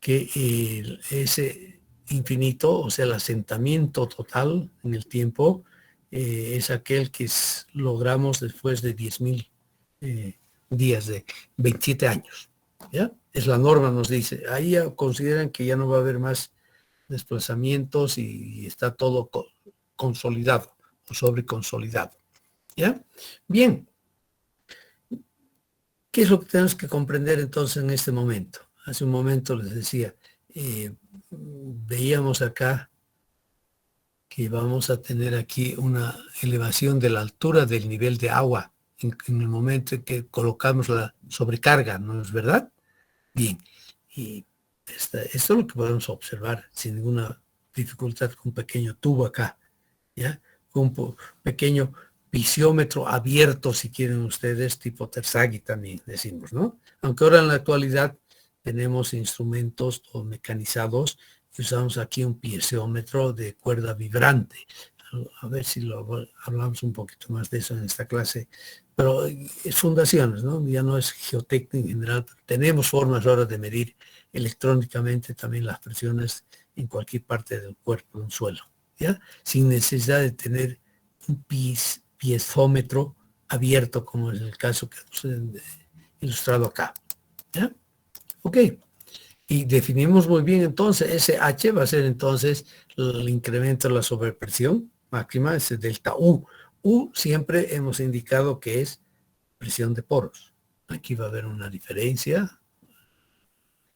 que ese infinito, o sea, el asentamiento total en el tiempo, es aquel que logramos después de 10.000 días, de 27 años. ¿Ya? Es la norma, nos dice. Ahí ya consideran que ya no va a haber más desplazamientos y está todo consolidado o sobreconsolidado. ¿Ya? Bien. ¿Qué es lo que tenemos que comprender entonces en este momento? Hace un momento les decía, veíamos acá que vamos a tener aquí una elevación de la altura del nivel de agua en el momento en que colocamos la sobrecarga, ¿no es verdad? Bien, y esto es lo que podemos observar sin ninguna dificultad con un pequeño tubo acá, ¿ya? Con un pequeño visiómetro abierto, si quieren ustedes, tipo Terzaghi también decimos, ¿no? Aunque ahora en la actualidad tenemos instrumentos o mecanizados y usamos aquí un piezoómetro de cuerda vibrante. A ver si hablamos un poquito más de eso en esta clase, pero es fundaciones, ¿no? Ya no es geotécnica en general. Tenemos formas ahora de medir electrónicamente también las presiones en cualquier parte del cuerpo, de un suelo, ¿ya? Sin necesidad de tener un piezómetro abierto, como es el caso que hemos ilustrado acá, ¿ya? Ok. Y definimos muy bien entonces, ese H va a ser entonces el incremento de la sobrepresión máxima, ese delta U. U siempre hemos indicado que es presión de poros. Aquí va a haber una diferencia,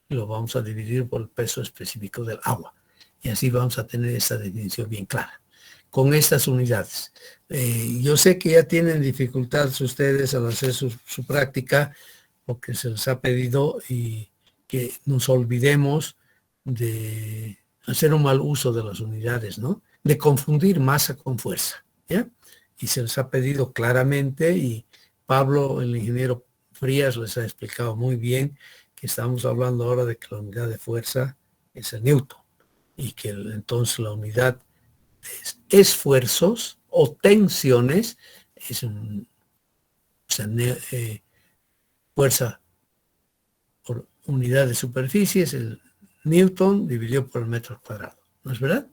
lo vamos a dividir por el peso específico del agua. Y así vamos a tener esa definición bien clara. Con estas unidades. Yo sé que ya tienen dificultades ustedes al hacer su práctica, porque se les ha pedido y que nos olvidemos de hacer un mal uso de las unidades, ¿no? De confundir masa con fuerza, ¿ya? Y se les ha pedido claramente y Pablo, el ingeniero Frías, les ha explicado muy bien que estamos hablando ahora de que la unidad de fuerza es el Newton y que entonces la unidad de esfuerzos o tensiones es fuerza por unidad de superficie, es el Newton dividido por el metro cuadrado, ¿no es verdad?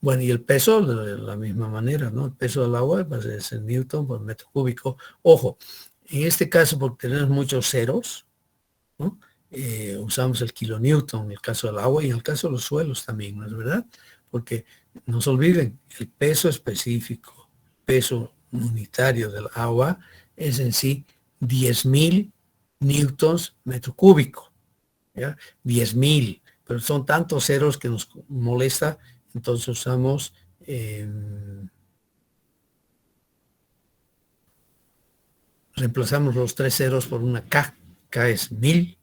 Bueno, y el peso de la misma manera, ¿no? El peso del agua va a ser el Newton por metro cúbico. Ojo, en este caso, porque tenemos muchos ceros, ¿no? Usamos el kilonewton en el caso del agua y en el caso de los suelos también, ¿no es verdad? Porque no se olviden, el peso específico, peso unitario del agua es en sí 10.000 newtons metro cúbico, ¿ya? 10.000, pero son tantos ceros que nos molesta, entonces usamos reemplazamos los 3 ceros por una K, K es 1000,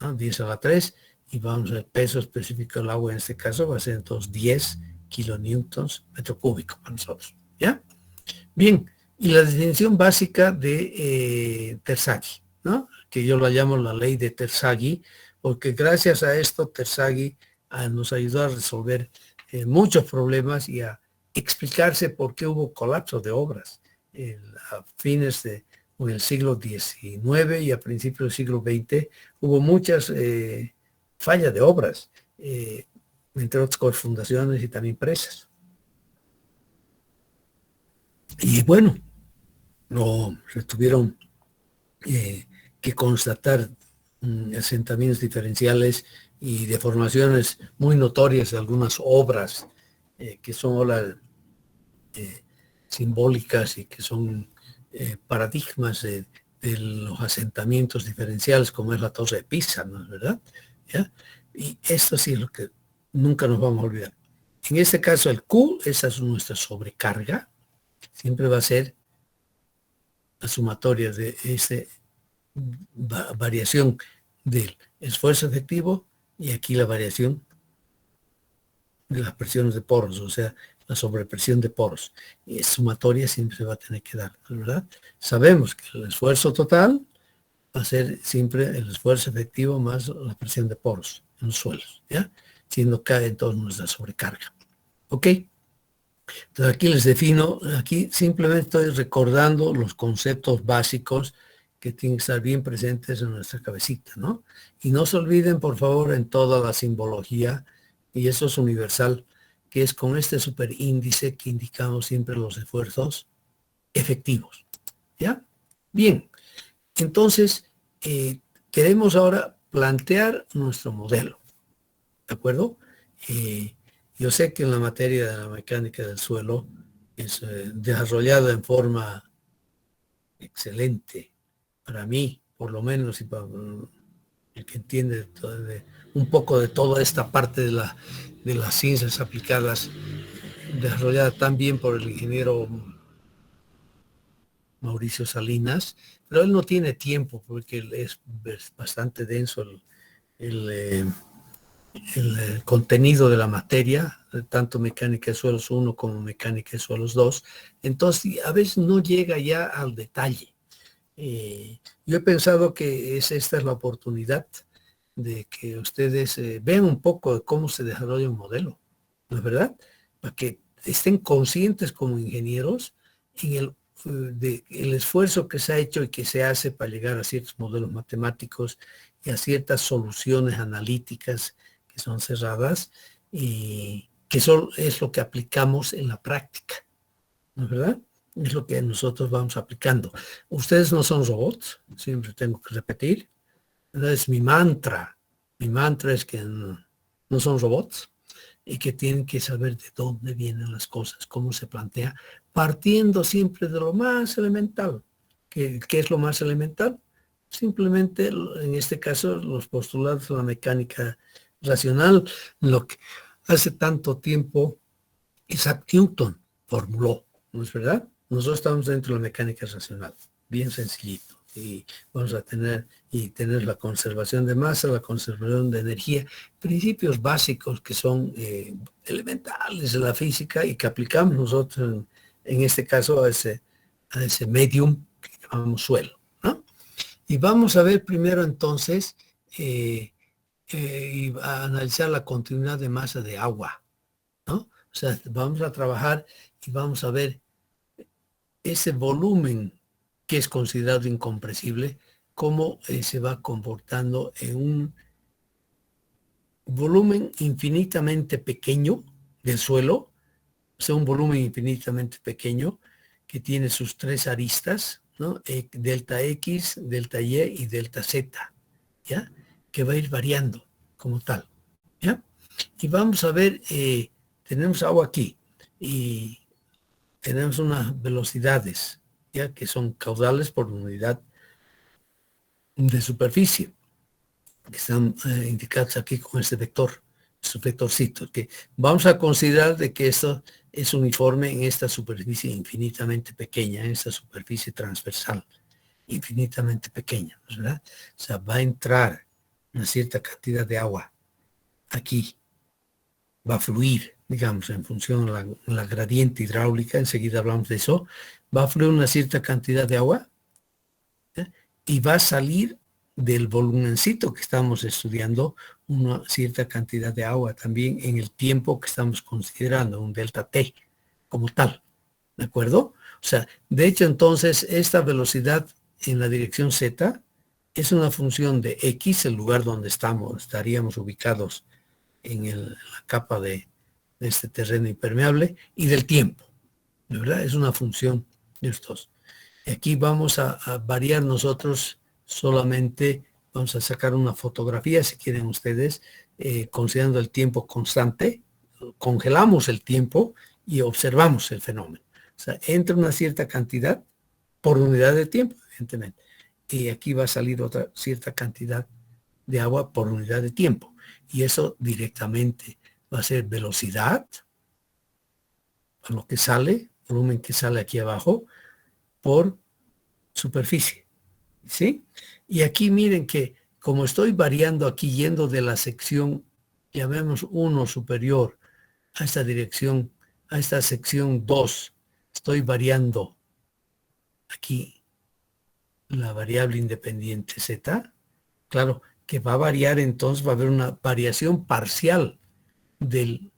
¿no? 10 a la 3, y vamos al peso específico del agua, en este caso va a ser entonces 10 kilonewtons metro cúbico para nosotros, ¿ya? Bien, y la definición básica de Terzaghi, ¿no? Que yo la llamo la ley de Terzaghi, porque gracias a esto Terzaghi nos ayudó a resolver muchos problemas y a explicarse por qué hubo colapso de obras a fines del siglo XIX y a principios del siglo XX. Hubo muchas fallas de obras, entre otras fundaciones y también empresas. Y bueno, se tuvieron que constatar asentamientos diferenciales y deformaciones muy notorias de algunas obras que son obras simbólicas y que son paradigmas de los asentamientos diferenciales, como es la Torre de Pisa, ¿no es verdad? ¿Ya? Y esto sí es lo que nunca nos vamos a olvidar. En este caso, el Q, esa es nuestra sobrecarga, siempre va a ser la sumatoria de esa variación del esfuerzo efectivo y aquí la variación de las presiones de poros, o sea, la sobrepresión de poros. Y es sumatoria siempre se va a tener que dar, ¿verdad? Sabemos que el esfuerzo total va a ser siempre el esfuerzo efectivo más la presión de poros en los suelos, ¿ya? Siendo K entonces nuestra sobrecarga. ¿Ok? Entonces aquí les defino, aquí simplemente estoy recordando los conceptos básicos que tienen que estar bien presentes en nuestra cabecita, ¿no? Y no se olviden, por favor, en toda la simbología, y eso es universal, que es con este superíndice que indicamos siempre los esfuerzos efectivos, ¿ya? Bien, entonces queremos ahora plantear nuestro modelo, ¿de acuerdo? Yo sé que en la materia de la mecánica del suelo es desarrollada en forma excelente, para mí, por lo menos, y para el que entiende un poco de toda esta parte de las ciencias aplicadas, desarrollada tan bien por el ingeniero Mauricio Salinas, pero él no tiene tiempo porque es bastante denso el contenido de la materia, tanto mecánica de suelos 1 como mecánica de suelos 2, entonces a veces no llega ya al detalle. Yo he pensado que esta es la oportunidad de que ustedes vean un poco de cómo se desarrolla un modelo, ¿no es verdad? Para que estén conscientes como ingenieros en el esfuerzo que se ha hecho y que se hace para llegar a ciertos modelos matemáticos y a ciertas soluciones analíticas que son cerradas y que es lo que aplicamos en la práctica, ¿no es verdad? Es lo que nosotros vamos aplicando. Ustedes no son robots, siempre tengo que repetir. Es mi mantra. Mi mantra es que no son robots y que tienen que saber de dónde vienen las cosas, cómo se plantea, partiendo siempre de lo más elemental. ¿Qué es lo más elemental? Simplemente, en este caso, los postulados de la mecánica racional, lo que hace tanto tiempo Isaac Newton formuló, ¿no es verdad? Nosotros estamos dentro de la mecánica racional, bien sencillito, y vamos a tener la conservación de masa, la conservación de energía, principios básicos que son elementales de la física y que aplicamos nosotros en este caso a ese medium que llamamos suelo, ¿no? Y vamos a ver primero entonces y a analizar la continuidad de masa de agua, ¿no? O sea, vamos a trabajar y vamos a ver ese volumen que es considerado incompresible, cómo se va comportando en un volumen infinitamente pequeño del suelo, o sea, un volumen infinitamente pequeño que tiene sus tres aristas, ¿no? Delta X, delta Y y delta Z, ¿ya? Que va a ir variando como tal, ¿ya? Y vamos a ver, tenemos agua aquí y tenemos unas velocidades, ya que son caudales por unidad de superficie, que están indicados aquí con este vector, su vectorcito, que vamos a considerar de que esto es uniforme en esta superficie infinitamente pequeña, en esta superficie transversal, infinitamente pequeña, ¿verdad? O sea, va a entrar una cierta cantidad de agua aquí, va a fluir, digamos, en función de la gradiente hidráulica, enseguida hablamos de eso, va a fluir una cierta cantidad de agua, ¿eh? y va a salir del volumencito que estamos estudiando una cierta cantidad de agua también en el tiempo que estamos considerando, un delta T como tal, ¿de acuerdo? O sea, de hecho entonces esta velocidad en la dirección Z es una función de X, el lugar donde estaríamos ubicados en la capa de este terreno impermeable, y del tiempo, ¿de verdad? Es una función de estos. Aquí vamos a variar nosotros solamente, vamos a sacar una fotografía, si quieren ustedes, considerando el tiempo constante, congelamos el tiempo y observamos el fenómeno. O sea, entra una cierta cantidad por unidad de tiempo, evidentemente. Y aquí va a salir otra cierta cantidad de agua por unidad de tiempo. Y eso directamente va a ser velocidad, a lo que sale, volumen que sale aquí abajo, por superficie. ¿Sí? Y aquí miren que como estoy variando aquí, yendo de la sección, llamemos 1 superior, a esta dirección, a esta sección 2, estoy variando aquí la variable independiente Z, claro, que va a variar, entonces va a haber una variación parcial de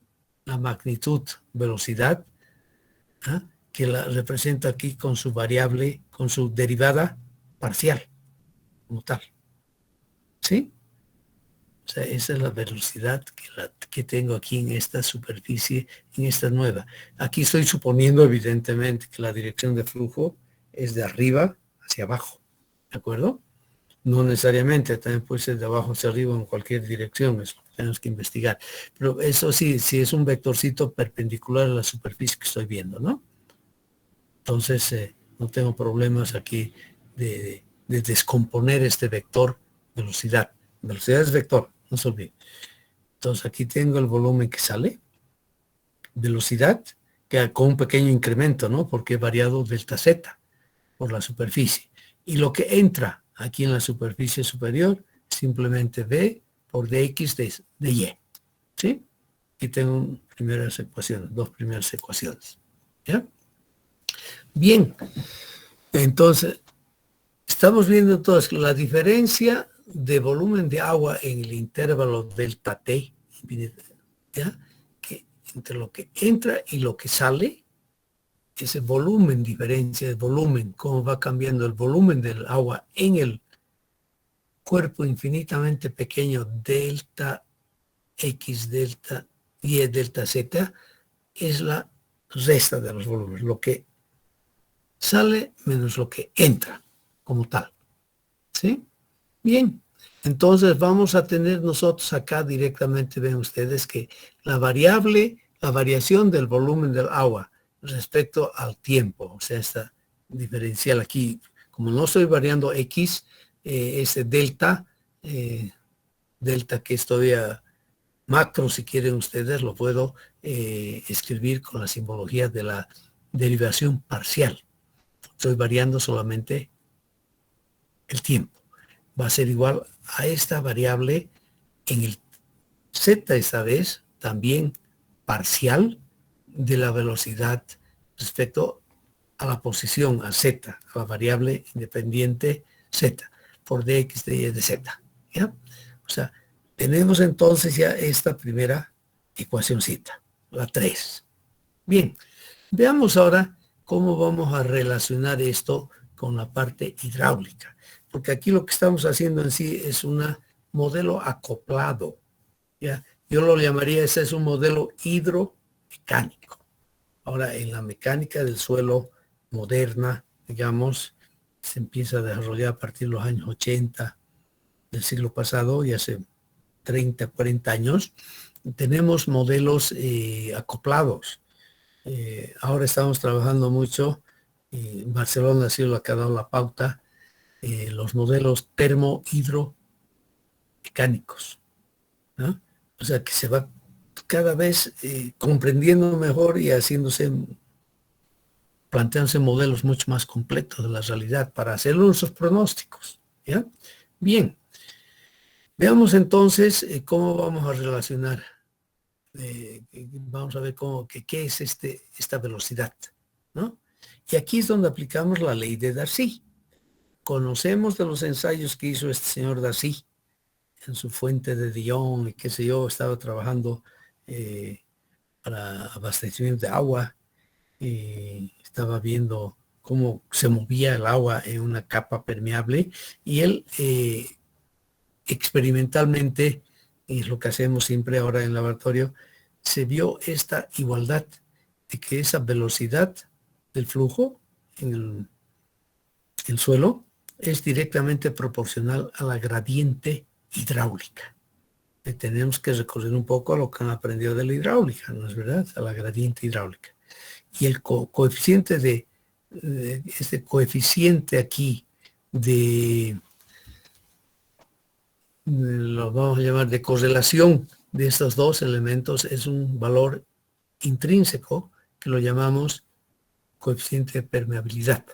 la magnitud velocidad, ¿ah? Que la represento aquí con su variable, con su derivada parcial, como tal. ¿Sí? O sea, esa es la velocidad que tengo aquí en esta superficie, en esta nueva. Aquí estoy suponiendo, evidentemente, que la dirección de flujo es de arriba hacia abajo. ¿De acuerdo? No necesariamente, también puede ser de abajo hacia arriba en cualquier dirección, eso tenemos que investigar. Pero eso sí, sí es un vectorcito perpendicular a la superficie que estoy viendo, ¿no? Entonces, no tengo problemas aquí de descomponer este vector velocidad. Velocidad es vector, no se olvide. Entonces, aquí tengo el volumen que sale, velocidad, que con un pequeño incremento, ¿no? Porque he variado delta Z por la superficie. Y lo que entra aquí en la superficie superior, simplemente V por dx de Y. ¿Sí? Aquí tengo primeras ecuaciones, dos primeras ecuaciones. ¿Ya? Bien, entonces, estamos viendo entonces la diferencia de volumen de agua en el intervalo delta T, ¿ya? Que entre lo que entra y lo que sale, ese volumen, diferencia de volumen, cómo va cambiando el volumen del agua en el cuerpo infinitamente pequeño delta X, delta Y, delta Z, es la resta de los volúmenes, lo que sale menos lo que entra como tal. ¿Sí? Bien, entonces vamos a tener nosotros acá directamente, ven ustedes que la variable, la variación del volumen del agua respecto al tiempo, o sea, esta diferencial aquí, como no estoy variando X, ese delta, delta que es todavía macro, si quieren ustedes, lo puedo escribir con la simbología de la derivación parcial. Estoy variando solamente el tiempo. Va a ser igual a esta variable en el Z esta vez, también parcial de la velocidad respecto a la posición, a Z, a la variable independiente Z, por dx de y de Z. ¿Ya? O sea, tenemos entonces ya esta primera ecuacióncita, la 3. Bien, veamos ahora cómo vamos a relacionar esto con la parte hidráulica, porque aquí lo que estamos haciendo en sí es un modelo acoplado, ¿ya? Yo lo llamaría, ese es un modelo hidromecánico. Ahora, en la mecánica del suelo moderna, digamos, se empieza a desarrollar a partir de los años 80 del siglo pasado, y hace 30, 40 años, tenemos modelos acoplados. Ahora estamos trabajando mucho, Barcelona ha sido la que ha dado la pauta, los modelos termo-hidromecánicos, ¿no? O sea que se va cada vez comprendiendo mejor y planteándose modelos mucho más completos de la realidad para hacer nuestros pronósticos. ¿Ya? Bien, veamos entonces cómo vamos a relacionar, vamos a ver qué es esta velocidad, ¿no? Y aquí es donde aplicamos la ley de Darcy. conocemos de los ensayos que hizo este señor Dacy en su fuente de Dijon y qué sé yo, estaba trabajando para abastecimiento de agua y estaba viendo cómo se movía el agua en una capa permeable y él experimentalmente, y es lo que hacemos siempre ahora en el laboratorio, se vio esta igualdad de que esa velocidad del flujo en el suelo es directamente proporcional a la gradiente hidráulica. Tenemos que recurrir un poco a lo que han aprendido de la hidráulica, ¿no es verdad? A la gradiente hidráulica. Y el coeficiente este coeficiente aquí lo vamos a llamar de correlación de estos dos elementos, es un valor intrínseco que lo llamamos coeficiente de permeabilidad.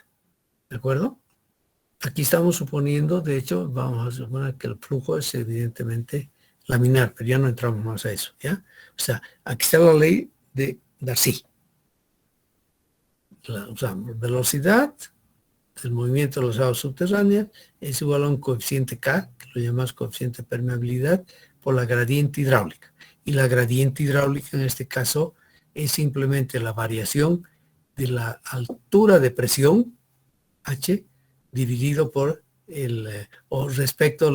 ¿De acuerdo? Aquí estamos suponiendo, de hecho, vamos a suponer que el flujo es evidentemente laminar, pero ya no entramos más a eso, ¿ya? O sea, aquí está la ley de Darcy. O sea, velocidad del movimiento de las aguas subterráneas es igual a un coeficiente K, que lo llamamos coeficiente de permeabilidad, por la gradiente hidráulica. Y la gradiente hidráulica en este caso es simplemente la variación de la altura de presión, H, dividido por o respecto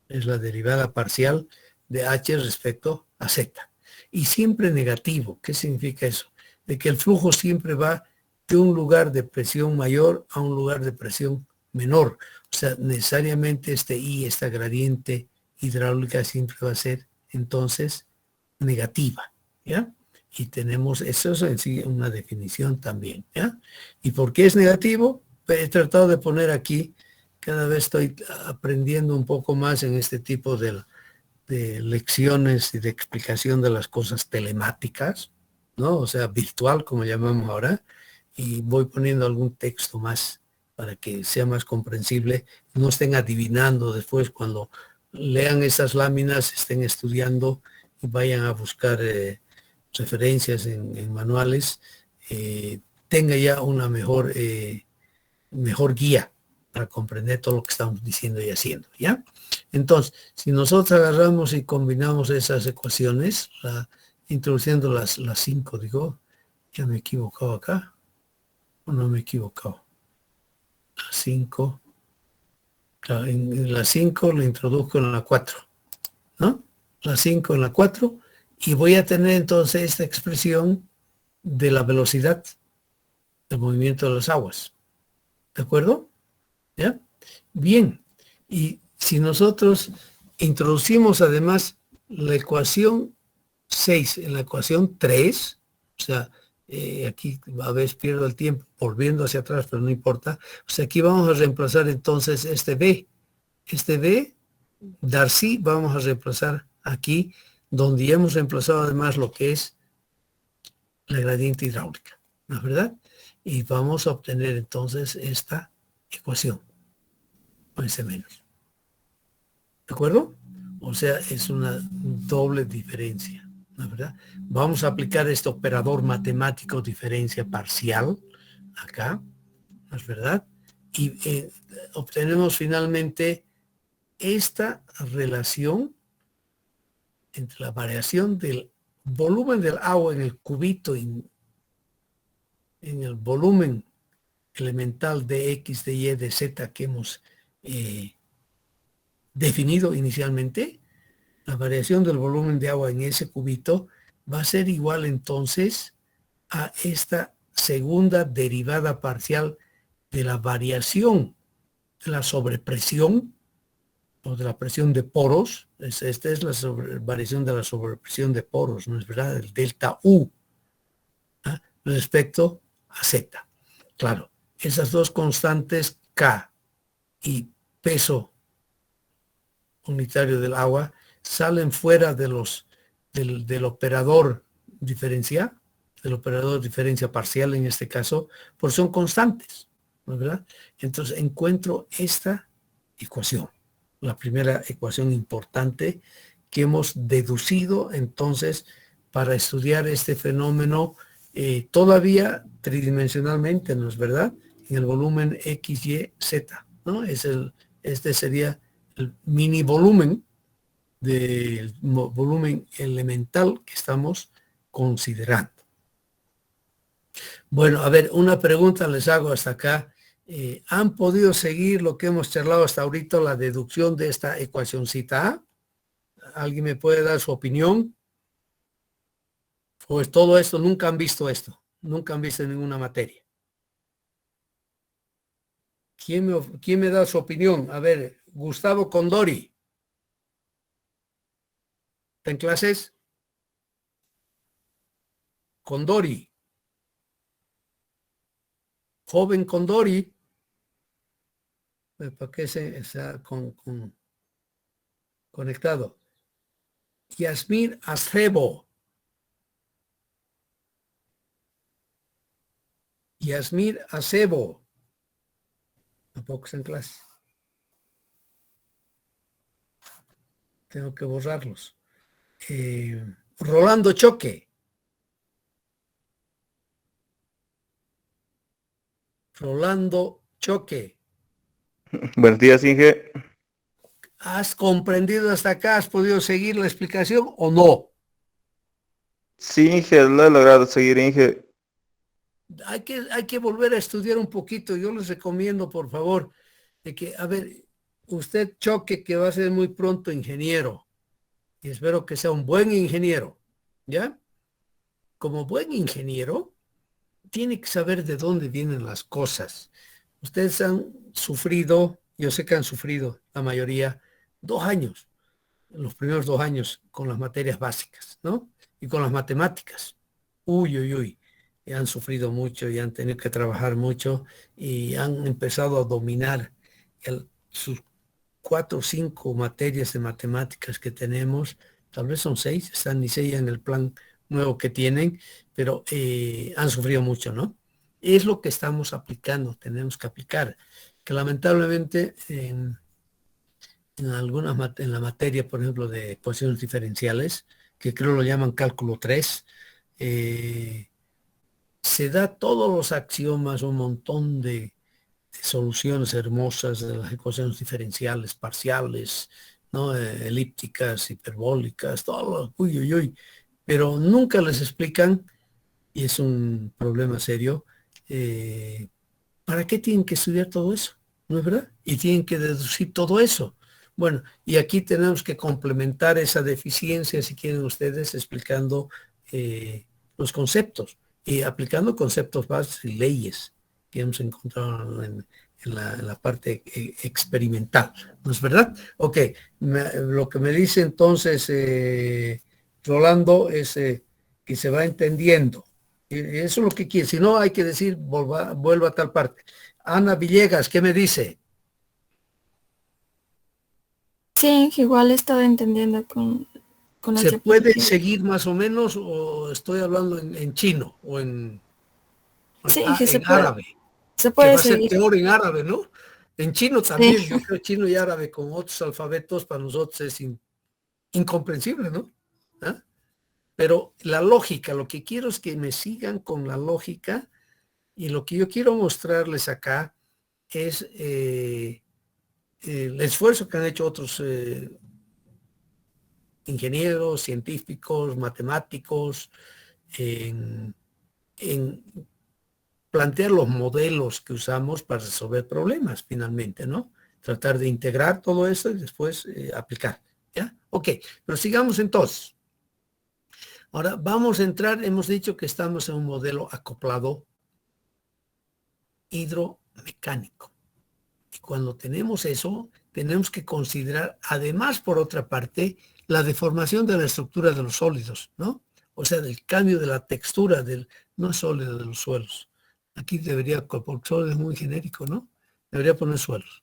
es la derivada parcial de H respecto a Z. Y siempre negativo. ¿Qué significa eso? De que el flujo siempre va de un lugar de presión mayor a un lugar de presión menor. O sea, necesariamente esta gradiente hidráulica siempre va a ser entonces negativa, ¿ya? Y tenemos eso en sí una definición también, ¿ya? ¿Y por qué es negativo? He tratado de poner aquí, cada vez estoy aprendiendo un poco más en este tipo de lecciones y de explicación de las cosas telemáticas, ¿no? O sea, virtual, como llamamos ahora, y voy poniendo algún texto más para que sea más comprensible, no estén adivinando después cuando lean esas láminas, estén estudiando y vayan a buscar referencias en manuales, tenga ya una mejor guía para comprender todo lo que estamos diciendo y haciendo, ¿ya? Entonces, si nosotros agarramos y combinamos esas ecuaciones, introduciendo las 5, digo, ya me he equivocado acá, o no me he equivocado. Las 5, claro, en la 5 lo introduzco en la 4, ¿no? La 5 en la 4, y voy a tener entonces esta expresión de la velocidad del movimiento de las aguas. ¿De acuerdo? ¿Ya? Bien. Y si nosotros introducimos además la ecuación 6 en la ecuación 3, o sea, aquí a veces pierdo el tiempo volviendo hacia atrás, pero no importa. O sea, aquí vamos a reemplazar entonces este B. Este B, Darcy, vamos a reemplazar aquí, donde ya hemos reemplazado además lo que es la gradiente hidráulica, ¿no es verdad? Y vamos a obtener entonces esta ecuación, con ese menos. ¿De acuerdo? O sea, es una doble diferencia, ¿no es verdad? Vamos a aplicar este operador matemático diferencia parcial acá, ¿no es verdad? Y obtenemos finalmente esta relación entre la variación del volumen del agua en el cubito en el volumen elemental de X, de Y, de Z que hemos definido inicialmente, la variación del volumen de agua en ese cubito va a ser igual entonces a esta segunda derivada parcial de la variación de la sobrepresión o de la presión de poros. Esta es la variación de la sobrepresión de poros, ¿no es verdad? El delta U, ¿ah? Respecto a Z. Claro, esas dos constantes K y peso unitario del agua salen fuera de del operador diferencia, del operador diferencia parcial en este caso, porque son constantes, ¿no es verdad? Entonces encuentro esta ecuación, la primera ecuación importante que hemos deducido entonces para estudiar este fenómeno todavía tridimensionalmente, ¿no es verdad? en el volumen X, Y, Z, ¿no? Este sería el mini volumen del volumen elemental que estamos considerando. Bueno, a ver, una pregunta les hago hasta acá. ¿Han podido seguir lo que hemos charlado hasta ahorita, la deducción de esta ecuacióncita A? ¿Alguien me puede dar su opinión? Pues todo esto, nunca han visto esto, nunca han visto en ninguna materia. ¿Quién me da su opinión? A ver, Gustavo Condori. ¿Está en clases? Condori. Joven Condori. ¿Para qué se está conectado? Yasmín Acebo. Yasmín Acebo. Tampoco está en clase. Tengo que borrarlos. Rolando Choque. Rolando Choque. Buenos días, Inge. ¿Has comprendido hasta acá? ¿Has podido seguir la explicación o no? Sí, Inge, lo he logrado seguir, Inge. Hay que volver a estudiar un poquito. Yo les recomiendo, por favor, de que, a ver, usted Choque, que va a ser muy pronto ingeniero, y espero que sea un buen ingeniero, ¿ya? Como buen ingeniero, tiene que saber de dónde vienen las cosas. Ustedes han sufrido, yo sé que han sufrido, la mayoría, 2 años, los primeros 2 años con las materias básicas, ¿no? Y con las matemáticas. Uy, uy, uy. Y han sufrido mucho y han tenido que trabajar mucho y han empezado a dominar sus 4 o 5 materias de matemáticas que tenemos. Tal vez son 6, están ni 6 en el plan nuevo que tienen, pero han sufrido mucho, ¿no? Es lo que estamos aplicando, tenemos que aplicar, que lamentablemente en en la materia, por ejemplo, de ecuaciones diferenciales, que creo lo llaman cálculo 3, se da todos los axiomas, un montón de soluciones hermosas de las ecuaciones diferenciales, parciales, ¿no? Elípticas, hiperbólicas, todo, uy, uy, uy, pero nunca les explican, y es un problema serio, ¿para qué tienen que estudiar todo eso? ¿No es verdad? Y tienen que deducir todo eso. Bueno, y aquí tenemos que complementar esa deficiencia, si quieren ustedes, explicando los conceptos y aplicando conceptos básicos y leyes que hemos encontrado en la parte experimental. ¿No es verdad? Ok, lo que me dice entonces Rolando es que se va entendiendo. Eso es lo que quiere. Si no, hay que decir, vuelva a tal parte. Ana Villegas, ¿qué me dice? Sí, igual he estado entendiendo con las ¿Se puede diapositivas. seguir más o menos o estoy hablando en chino o Sí, que en árabe? se Que puede va a ser seguir. peor en árabe, ¿no? En chino Sí, también, yo creo chino y árabe con otros alfabetos para nosotros es incomprensible, ¿no? ¿Ah? Pero la lógica, lo que quiero es que me sigan con la lógica y lo que yo quiero mostrarles acá es el esfuerzo que han hecho otros ingenieros, científicos, matemáticos, en plantear los modelos que usamos para resolver problemas finalmente, ¿no? Tratar de integrar todo eso y después aplicar, ¿ya? Ok, pero sigamos entonces. Ahora vamos a entrar, hemos dicho que estamos en un modelo acoplado hidromecánico. Y cuando tenemos eso, tenemos que considerar, además, por otra parte, la deformación de la estructura de los sólidos, ¿no? O sea, del cambio de la textura del no sólido de los suelos. Aquí debería, porque sólido es muy genérico, ¿no? Debería poner suelos.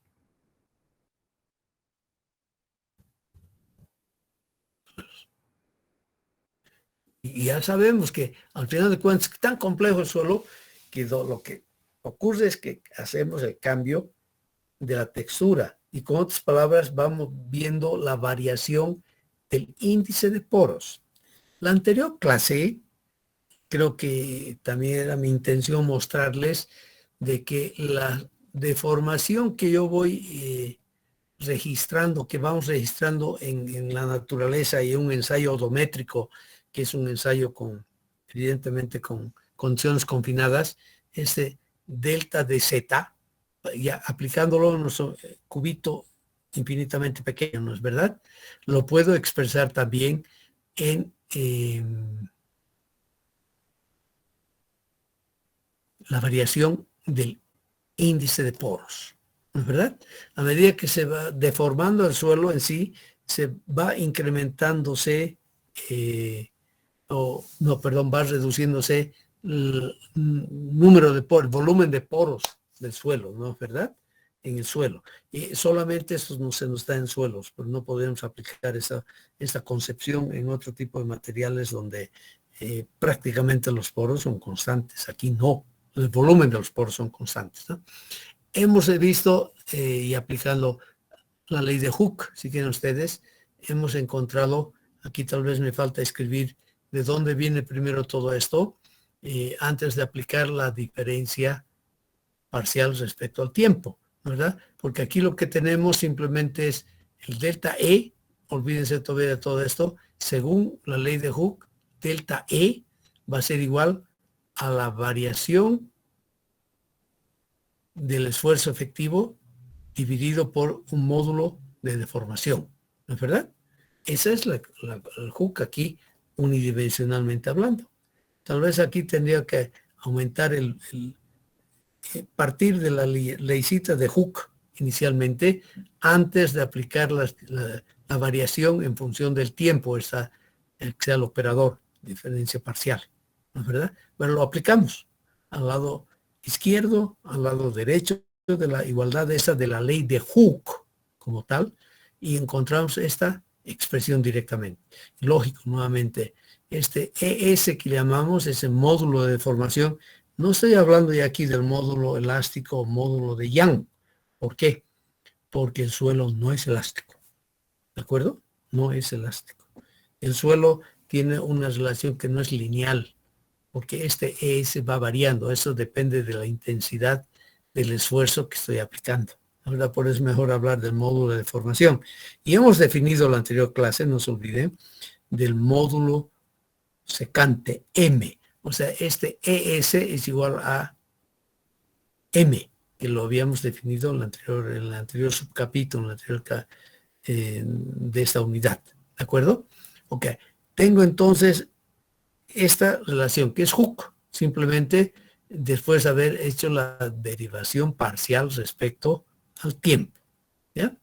Y ya sabemos que al final de cuentas es tan complejo el suelo que lo que ocurre es que hacemos el cambio de la textura y con otras palabras vamos viendo la variación del índice de poros. La anterior clase, creo que también era mi intención mostrarles de que la deformación que yo voy registrando, que vamos registrando en la naturaleza y un ensayo odométrico, que es un ensayo evidentemente con condiciones confinadas, ese delta de Z, ya aplicándolo en nuestro cubito infinitamente pequeño, ¿no es verdad? Lo puedo expresar también en la variación del índice de poros, ¿no es verdad? A medida que se va deformando el suelo en sí, se va incrementándose, va reduciéndose el número de poros, el volumen de poros del suelo, ¿no es verdad? En el suelo. Y solamente eso no se nos da en suelos, pero no podemos aplicar esa concepción en otro tipo de materiales donde prácticamente los poros son constantes. Aquí no, el volumen de los poros son constantes, ¿no? Hemos visto y aplicando la ley de Hooke, si quieren ustedes, hemos encontrado, aquí tal vez me falta escribir de dónde viene primero todo esto, antes de aplicar la diferencia parcial respecto al tiempo, ¿verdad? Porque aquí lo que tenemos simplemente es el delta E, olvídense todavía de todo esto, según la ley de Hooke, delta E va a ser igual a la variación del esfuerzo efectivo dividido por un módulo de deformación, ¿no es verdad? Esa es el Hooke aquí unidimensionalmente hablando. Tal vez aquí tendría que aumentar partir de la leycita de Hooke inicialmente antes de aplicar la variación en función del tiempo, que sea el operador, diferencia parcial, ¿no es verdad? Bueno, lo aplicamos al lado izquierdo, al lado derecho de la igualdad esa de la ley de Hooke como tal, y encontramos esta expresión directamente. Lógico, nuevamente, este ES que llamamos, ese módulo de deformación, no estoy hablando ya aquí del módulo elástico o módulo de Young. ¿Por qué? Porque el suelo no es elástico. ¿De acuerdo? No es elástico. El suelo tiene una relación que no es lineal, porque este ES va variando. Eso depende de la intensidad del esfuerzo que estoy aplicando. ¿Verdad? Por eso es mejor hablar del módulo de deformación. Y hemos definido en la anterior clase, no se olviden, del módulo secante M. O sea, este ES es igual a M, que lo habíamos definido en el anterior subcapítulo, en el anterior de esta unidad. ¿De acuerdo? Ok. Tengo entonces esta relación que es Hooke, simplemente después de haber hecho la derivación parcial respecto al tiempo. ¿Ya?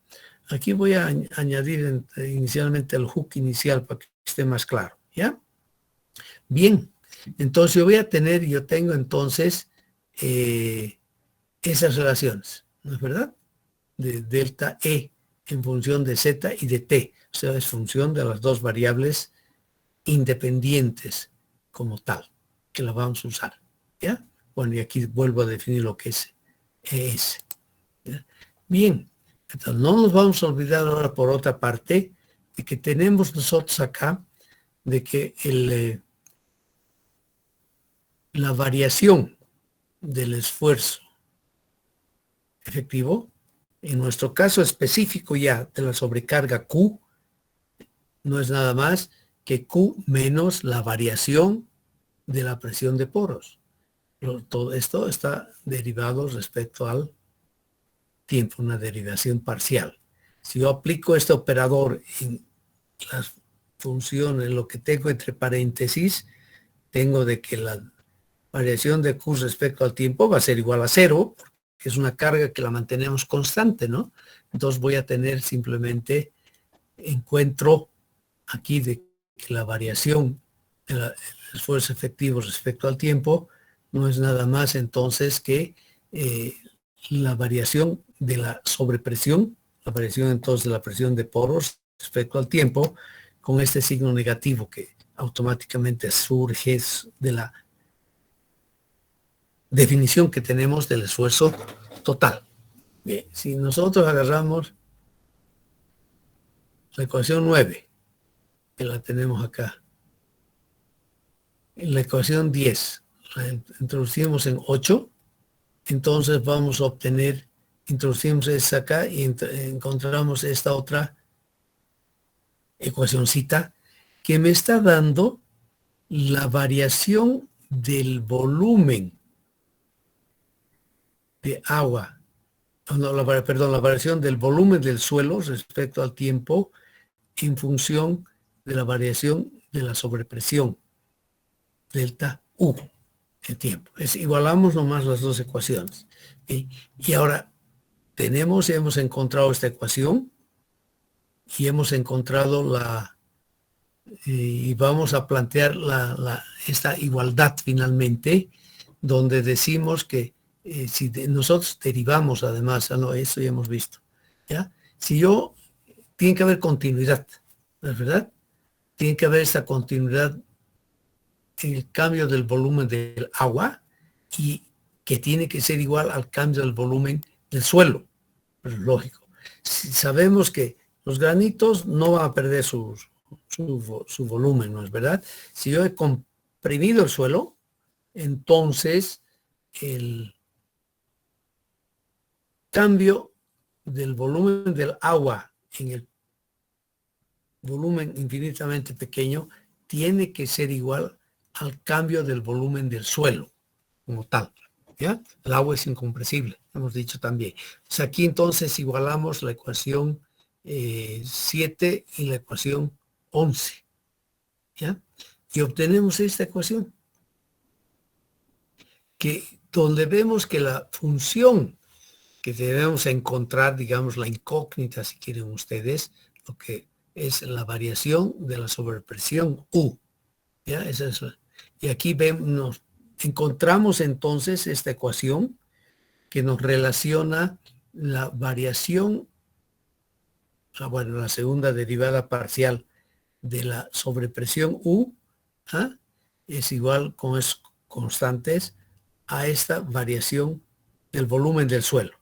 Aquí voy a añadir inicialmente el Hooke inicial para que esté más claro. ¿Ya? Bien, entonces yo tengo entonces esas relaciones, ¿no es verdad? De delta E en función de Z y de T, o sea, es función de las dos variables independientes como tal, que la vamos a usar, ¿ya? Bueno, y aquí vuelvo a definir lo que es ES. ¿Ya? Bien, entonces no nos vamos a olvidar ahora por otra parte de que tenemos nosotros acá de que la variación del esfuerzo efectivo, en nuestro caso específico ya de la sobrecarga Q, no es nada más que Q menos la variación de la presión de poros. Todo esto está derivado respecto al tiempo, una derivación parcial. Si yo aplico este operador en las funciones, lo que tengo entre paréntesis, tengo de que la variación de Q respecto al tiempo va a ser igual a 0, que es una carga que la mantenemos constante, ¿no? Entonces voy a tener simplemente, encuentro aquí de que la variación del esfuerzo efectivo respecto al tiempo no es nada más entonces que la variación de la sobrepresión, la variación entonces de la presión de poros respecto al tiempo, con este signo negativo que automáticamente surge de la definición que tenemos del esfuerzo total. Bien, si nosotros agarramos la ecuación 9, que la tenemos acá, en la ecuación 10, la introducimos en 8, entonces vamos a obtener, introducimos esta acá y encontramos esta otra ecuacioncita que me está dando la variación del volumen de agua, no, perdón, la variación del volumen del suelo respecto al tiempo en función de la variación de la sobrepresión, delta U, el tiempo. Igualamos nomás las dos ecuaciones. ¿Sí? Y ahora hemos encontrado esta ecuación y hemos encontrado y vamos a plantear esta igualdad finalmente, donde decimos que si nosotros derivamos además, no, eso ya hemos visto, ¿ya? Tiene que haber continuidad, ¿no es verdad? Tiene que haber esta continuidad en el cambio del volumen del agua y que tiene que ser igual al cambio del volumen del suelo. Pero es lógico. Si sabemos que los granitos no van a perder su volumen, ¿no es verdad? Si yo he comprimido el suelo, entonces el cambio del volumen del agua en el volumen infinitamente pequeño tiene que ser igual al cambio del volumen del suelo como tal. ¿Ya? El agua es incompresible, hemos dicho también. Pues aquí entonces igualamos la ecuación 7 y la ecuación 11. ¿Ya? Y obtenemos esta ecuación, donde vemos que la función que debemos encontrar, digamos la incógnita si quieren ustedes, lo que es la variación de la sobrepresión U. ¿Ya? Y aquí encontramos entonces esta ecuación que nos relaciona la variación, la segunda derivada parcial de la sobrepresión U, es igual con constantes a esta variación del volumen del suelo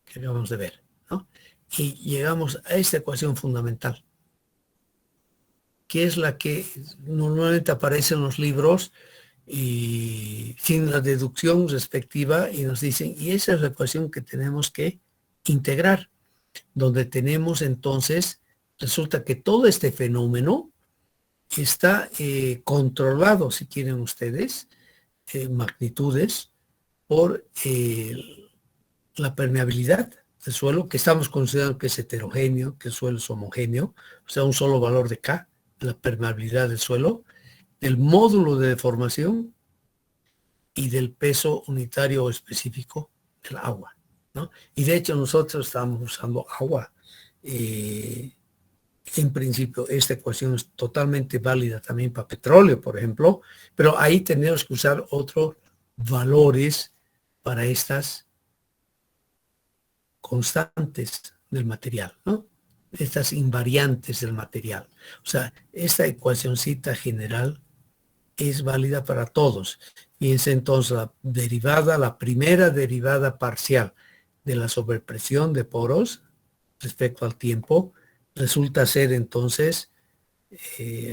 que acabamos de ver, ¿no? Y llegamos a esta ecuación fundamental, que es la que normalmente aparece en los libros y sin la deducción respectiva, y nos dicen, y esa es la ecuación que tenemos que integrar, donde tenemos entonces, resulta que todo este fenómeno está controlado, si quieren ustedes, magnitudes, por la permeabilidad del suelo, que estamos considerando que es heterogéneo, que el suelo es homogéneo, o sea, un solo valor de K, la permeabilidad del suelo, el módulo de deformación y del peso unitario o específico del agua, ¿no? Y de hecho nosotros estamos usando agua. En principio, esta ecuación es totalmente válida también para petróleo, por ejemplo, pero ahí tenemos que usar otros valores para estas constantes del material, ¿no? Estas invariantes del material. O sea, esta ecuacioncita general es válida para todos. Fíjense entonces la primera derivada parcial de la sobrepresión de poros respecto al tiempo resulta ser entonces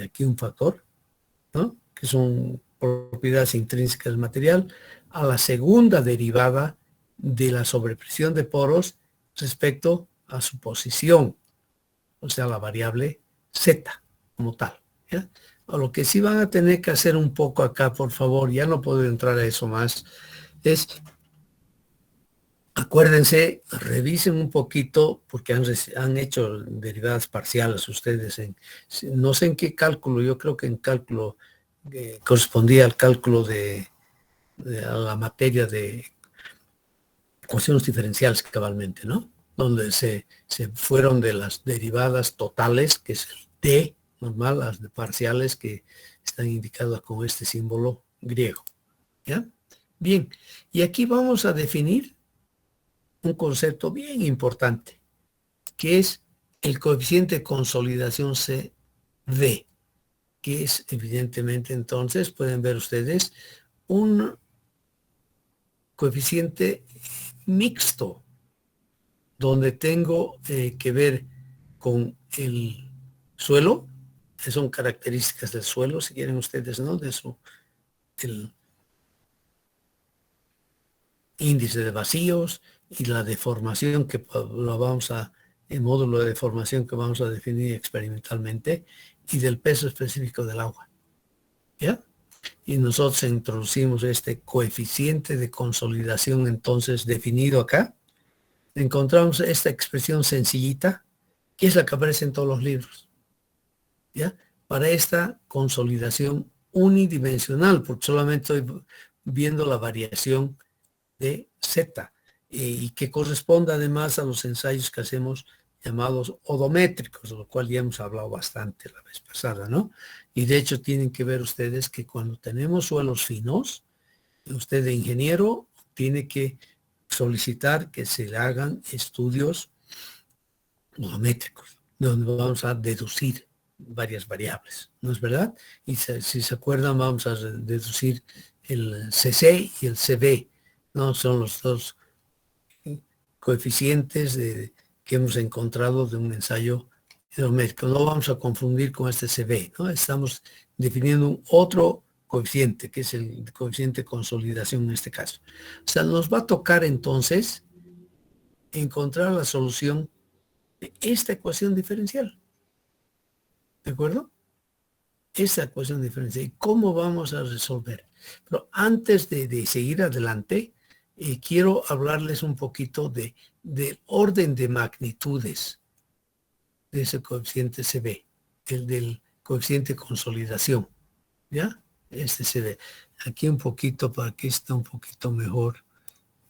aquí un factor, ¿no? Que son propiedades intrínsecas del material, a la segunda derivada de la sobrepresión de poros respecto a su posición, o sea, la variable Z como tal, ¿ya? O lo que sí van a tener que hacer un poco acá, por favor, ya no puedo entrar a eso más, es, acuérdense, revisen un poquito, porque han hecho derivadas parciales ustedes, no sé en qué cálculo, yo creo que en cálculo correspondía al cálculo a la materia de ecuaciones diferenciales cabalmente, ¿no? Donde se fueron de las derivadas totales, que es el t normal, las de parciales que están indicadas con este símbolo griego. ¿Ya? Bien, y aquí vamos a definir un concepto bien importante, que es el coeficiente de consolidación CV, que es evidentemente entonces, pueden ver ustedes, un coeficiente mixto, donde tengo que ver con el suelo, que son características del suelo, si quieren ustedes, ¿no? De eso, índice de vacíos y la deformación lo vamos a, el módulo de deformación que vamos a definir experimentalmente y del peso específico del agua. ¿Ya? Y nosotros introducimos este coeficiente de consolidación entonces definido acá. Encontramos esta expresión sencillita, que es la que aparece en todos los libros. ¿Ya? Para esta consolidación unidimensional, porque solamente estoy viendo la variación de Z y que corresponde además a los ensayos que hacemos llamados odométricos, de lo cual ya hemos hablado bastante la vez pasada, ¿no? Y de hecho tienen que ver ustedes que cuando tenemos suelos finos, usted de ingeniero tiene que solicitar que se le hagan estudios odométricos, donde vamos a deducir varias variables, ¿no es verdad? Y si se acuerdan, vamos a deducir el CC y el CB, ¿no? Son los dos coeficientes que hemos encontrado de un ensayo hidrométrico. No vamos a confundir con este CB, ¿no? Estamos definiendo un otro coeficiente, que es el coeficiente de consolidación en este caso. O sea, nos va a tocar entonces encontrar la solución de esta ecuación diferencial. ¿De acuerdo? Esa ecuación diferencial. ¿Y cómo vamos a resolver? Pero antes de seguir adelante, quiero hablarles un poquito del orden de magnitudes de ese coeficiente CB, el del coeficiente de consolidación. ¿Ya? Este CB. Aquí un poquito, para que esté un poquito mejor,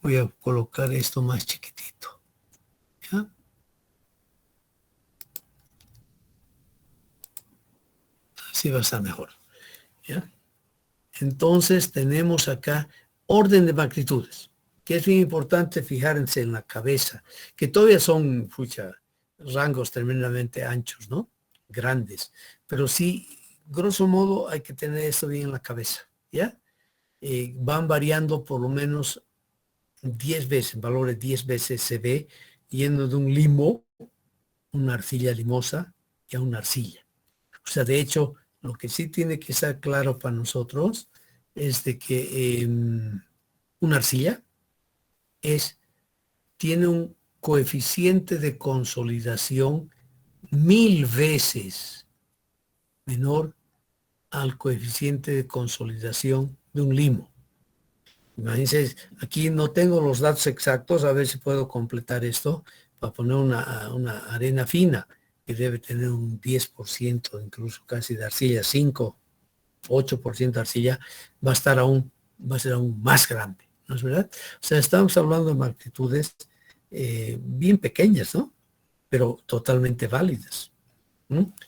voy a colocar esto más chiquitito. ¿Ya? Así va a estar mejor. ¿Ya? Entonces tenemos acá orden de magnitudes, que es bien importante fijarse en la cabeza, que todavía son rangos tremendamente anchos, ¿no? Grandes, pero sí, grosso modo, hay que tener esto bien en la cabeza, ¿ya? Van variando por lo menos 10 veces, valores 10 veces se ve, yendo de un limo, una arcilla limosa, y a una arcilla. O sea, de hecho, lo que sí tiene que estar claro para nosotros es de que una arcilla tiene un coeficiente de consolidación 1000 veces menor al coeficiente de consolidación de un limo. Imagínense, aquí no tengo los datos exactos, a ver si puedo completar esto para poner una arena fina que debe tener un 10%, incluso casi de arcilla, 5, 8% de arcilla, va a ser aún más grande, ¿no es verdad? O sea, estamos hablando de magnitudes bien pequeñas, ¿no? Pero totalmente válidas.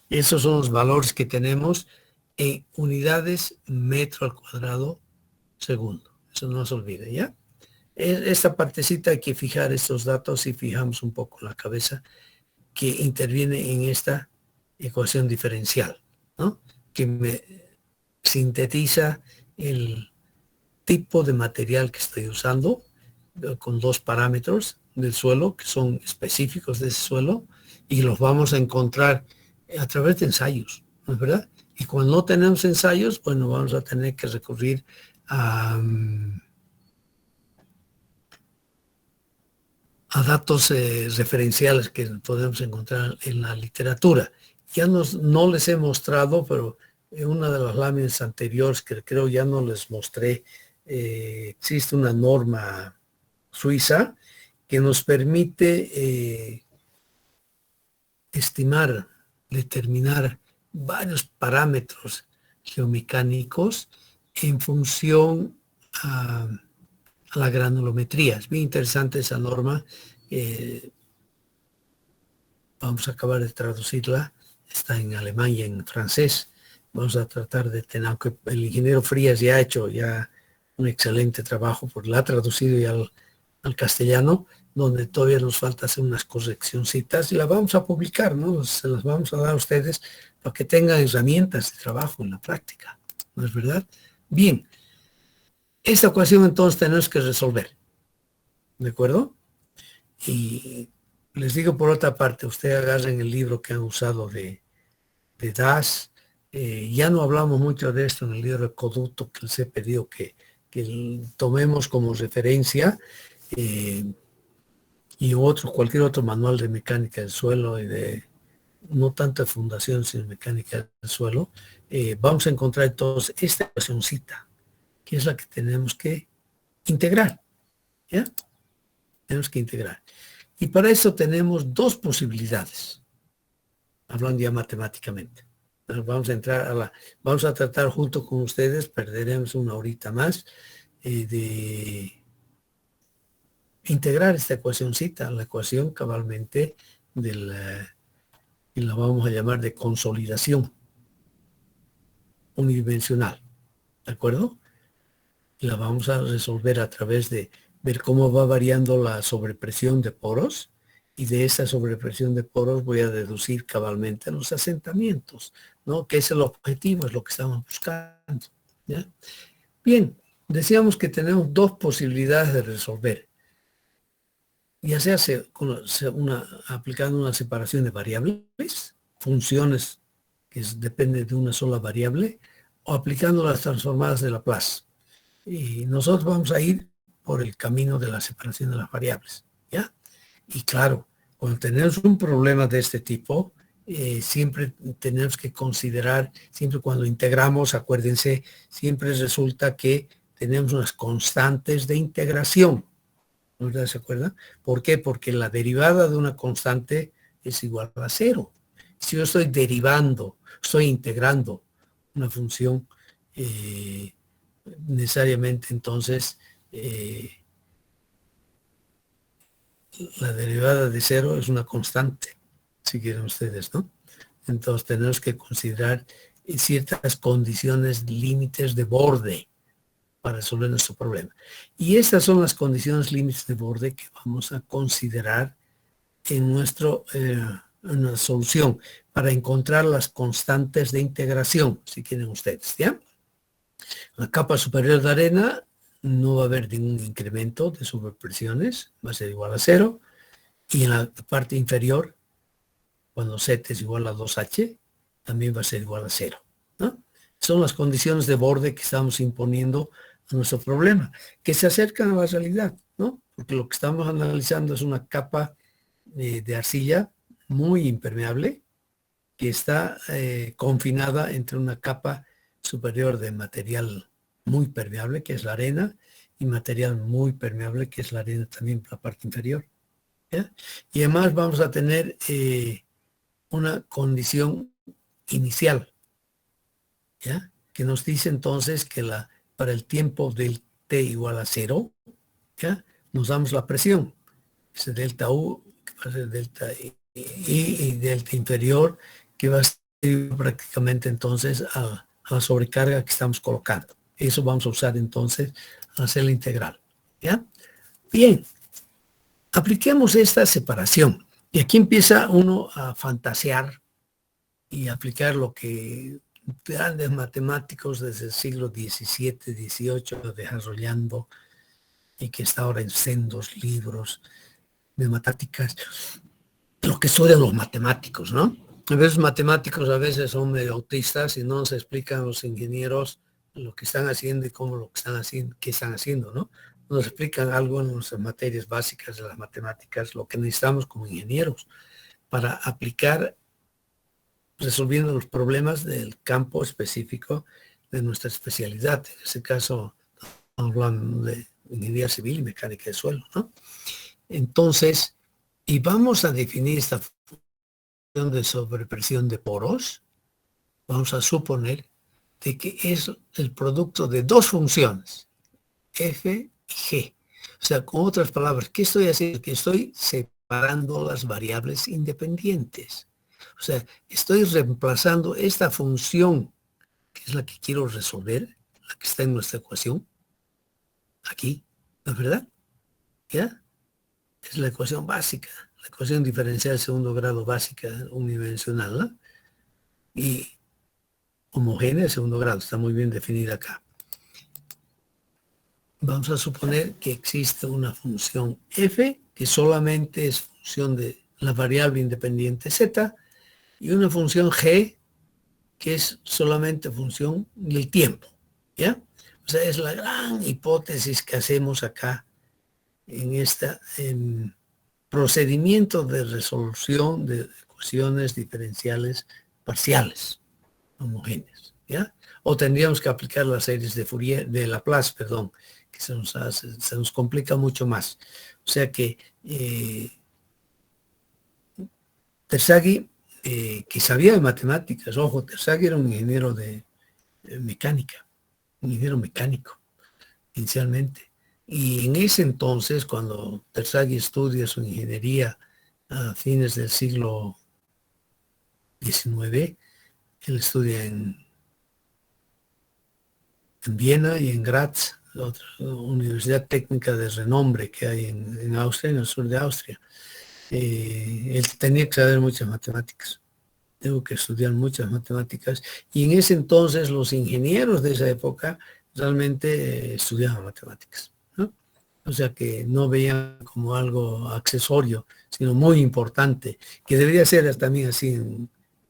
Esos son los valores que tenemos en unidades metro al cuadrado segundo. Eso no se olvide, ¿ya? Esta partecita hay que fijar estos datos y fijamos un poco la cabeza que interviene en esta ecuación diferencial, ¿no? Que me sintetiza el tipo de material que estoy usando con dos parámetros del suelo que son específicos de ese suelo y los vamos a encontrar a través de ensayos, ¿no es verdad? Y cuando no tenemos ensayos, bueno, vamos a tener que recurrir a datos referenciales que podemos encontrar en la literatura. Ya no les he mostrado, pero en una de las láminas anteriores que creo ya no les mostré, existe una norma suiza que nos permite estimar, determinar varios parámetros geomecánicos en función a la granulometría. Es bien interesante esa norma. Vamos a acabar de traducirla. Está en alemán y en francés. Vamos a tratar de tener, aunque el ingeniero Frías ya ha hecho un excelente trabajo, porque la ha traducido ya al castellano, donde todavía nos falta hacer unas correccioncitas y la vamos a publicar, ¿no? Se las vamos a dar a ustedes para que tengan herramientas de trabajo en la práctica. ¿No es verdad? Bien. Esta ecuación entonces tenemos que resolver. ¿De acuerdo? Y les digo por otra parte, ustedes agarren el libro que han usado de Das. Ya no hablamos mucho de esto en el libro de Coduto, que les he pedido que tomemos como referencia y cualquier otro manual de mecánica del suelo y de no tanta fundación sino mecánica del suelo, vamos a encontrar entonces esta ecuacióncita, que es la que tenemos que integrar. ¿Ya? Tenemos que integrar. Y para eso tenemos dos posibilidades, hablando ya matemáticamente. Vamos a tratar junto con ustedes, perderemos una horita más, de integrar esta ecuacióncita, la ecuación cabalmente y la vamos a llamar de consolidación unidimensional, ¿de acuerdo? La vamos a resolver a través de ver cómo va variando la sobrepresión de poros, y de esa sobrepresión de poros voy a deducir cabalmente los asentamientos, ¿no? Que es el objetivo, es lo que estamos buscando, ¿ya? Bien, decíamos que tenemos dos posibilidades de resolver. Ya sea aplicando una separación de variables, funciones que dependen de una sola variable, o aplicando las transformadas de Laplace. Y nosotros vamos a ir por el camino de la separación de las variables, ¿ya? Y claro, cuando tenemos un problema de este tipo, siempre tenemos que considerar, siempre cuando integramos, acuérdense, siempre resulta que tenemos unas constantes de integración, ¿no se acuerdan? ¿Por qué? Porque la derivada de una constante es igual a 0. Si yo estoy integrando una función, necesariamente entonces la derivada de 0 es una constante, si quieren ustedes, ¿no? Entonces tenemos que considerar ciertas condiciones límites de borde para resolver nuestro problema. Y estas son las condiciones límites de borde que vamos a considerar en una solución para encontrar las constantes de integración, si quieren ustedes, ¿ya? En la capa superior de arena no va a haber ningún incremento de sobrepresiones, va a ser igual a 0, y en la parte inferior, cuando Z es igual a 2H, también va a ser igual a 0, ¿no? Son las condiciones de borde que estamos imponiendo a nuestro problema, que se acercan a la realidad, ¿no? Porque lo que estamos analizando es una capa de arcilla muy impermeable, que está confinada entre una capa superior de material muy permeable, que es la arena, y material muy permeable, que es la arena también por la parte inferior, ¿ya? Y además vamos a tener una condición inicial, ¿ya? Que nos dice entonces que para el tiempo del T igual a 0, ¿ya? Nos damos la presión, ese delta U, que va a ser delta I, y delta inferior, que va a ser prácticamente entonces a la sobrecarga que estamos colocando. Eso vamos a usar entonces al hacer la integral, ¿ya? Bien, apliquemos esta separación. Y aquí empieza uno a fantasear y aplicar lo que grandes matemáticos desde el siglo XVII, XVIII desarrollando, y que está ahora en sendos libros de matemáticas, lo que estudian los matemáticos, ¿no? A veces matemáticos a veces son medio autistas y no nos explican a los ingenieros lo que están haciendo y cómo lo que están haciendo, qué están haciendo, ¿no? Nos explican algo en nuestras materias básicas de las matemáticas, lo que necesitamos como ingenieros para aplicar resolviendo los problemas del campo específico de nuestra especialidad. En este caso, hablando de ingeniería civil y mecánica de suelo, ¿no? Entonces, y vamos a definir esta función de sobrepresión de poros, vamos a suponer de que es el producto de dos funciones, f y g. O sea, con otras palabras, ¿qué estoy haciendo? Que estoy separando las variables independientes. O sea, estoy reemplazando esta función, que es la que quiero resolver, la que está en nuestra ecuación, aquí, ¿no es verdad? ¿Ya? Es la ecuación básica, la ecuación diferencial de segundo grado básica unidimensional, ¿no? Y homogénea de segundo grado, está muy bien definida acá. Vamos a suponer que existe una función f, que solamente es función de la variable independiente z, y una función g, que es solamente función del tiempo, ¿ya? O sea, es la gran hipótesis que hacemos acá en este procedimiento de resolución de ecuaciones diferenciales parciales homogéneas, ¿ya? O tendríamos que aplicar las series de Fourier, de Laplace, perdón, que se nos complica mucho más. O sea que Terzaghi, que sabía de matemáticas, ojo, Terzaghi era un ingeniero de mecánica, un ingeniero mecánico, inicialmente. Y en ese entonces, cuando Terzaghi estudia su ingeniería a fines del siglo XIX, él estudia en Viena y en Graz, otra universidad técnica de renombre que hay en Austria, en el sur de Austria. Él tenía que saber muchas matemáticas, tengo que estudiar muchas matemáticas, y en ese entonces los ingenieros de esa época realmente estudiaban matemáticas, ¿no? O sea que no veían como algo accesorio, sino muy importante, que debería ser también así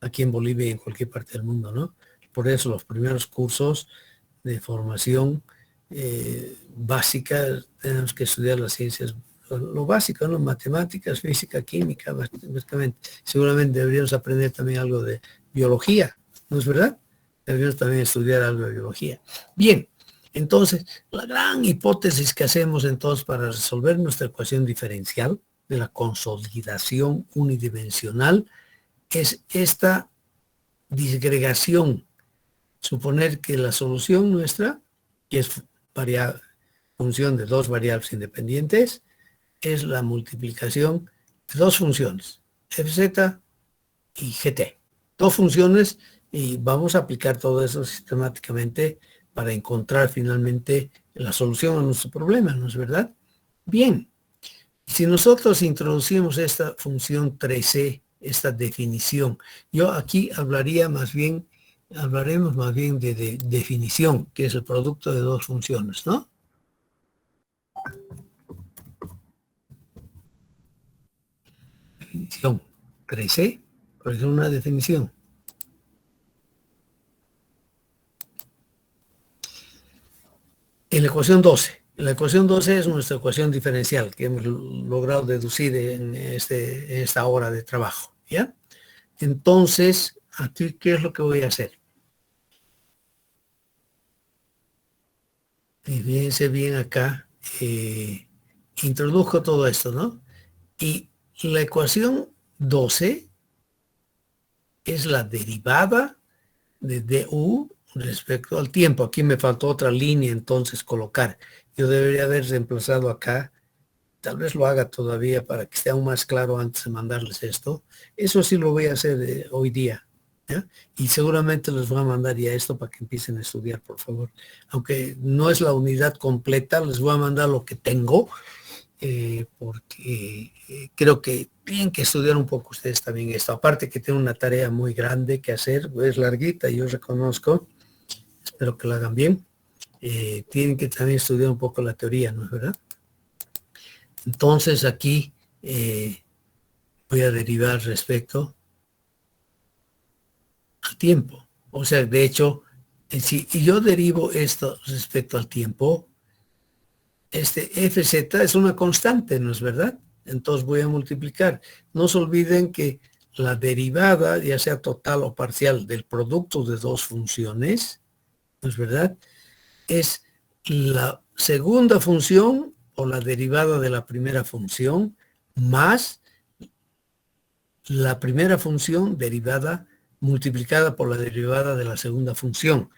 aquí en Bolivia y en cualquier parte del mundo, ¿no? Por eso los primeros cursos de formación básica tenemos que estudiar las ciencias, lo básico, ¿no? Matemáticas, física, química, básicamente. Seguramente deberíamos aprender también algo de biología, ¿no es verdad? Deberíamos también estudiar algo de biología. Bien, entonces, la gran hipótesis que hacemos entonces para resolver nuestra ecuación diferencial de la consolidación unidimensional es esta disgregación. Suponer que la solución nuestra, que es función de dos variables independientes, es la multiplicación de dos funciones, fz y gt. Dos funciones, y vamos a aplicar todo eso sistemáticamente para encontrar finalmente la solución a nuestro problema, ¿no es verdad? Bien, si nosotros introducimos esta función 3c, esta definición, yo aquí hablaremos más bien de definición, que es el producto de dos funciones, ¿no? Definición 3c, por ejemplo, una definición. En la ecuación 12. La ecuación 12 es nuestra ecuación diferencial que hemos logrado deducir en esta hora de trabajo, ¿ya? Entonces, aquí, ¿qué es lo que voy a hacer? Y fíjense bien acá, introduzco todo esto, ¿no? Y la ecuación 12 es la derivada de du respecto al tiempo. Aquí me faltó otra línea entonces colocar. Yo debería haber reemplazado acá, tal vez lo haga todavía para que esté aún más claro antes de mandarles esto. Eso sí lo voy a hacer hoy día, ¿ya? Y seguramente les voy a mandar ya esto para que empiecen a estudiar, por favor. Aunque no es la unidad completa, les voy a mandar lo que tengo, porque creo que tienen que estudiar un poco ustedes también esto. Aparte que tienen una tarea muy grande que hacer, es larguita, yo reconozco, espero que la hagan bien. Tienen que también estudiar un poco la teoría, ¿no es verdad? Entonces aquí voy a derivar respecto al tiempo. O sea, de hecho, si yo derivo esto respecto al tiempo, este fz es una constante, ¿no es verdad? Entonces voy a multiplicar. No se olviden que la derivada, ya sea total o parcial, del producto de dos funciones, ¿no es verdad? Es la segunda función o la derivada de la primera función más la primera función derivada multiplicada por la derivada de la segunda función.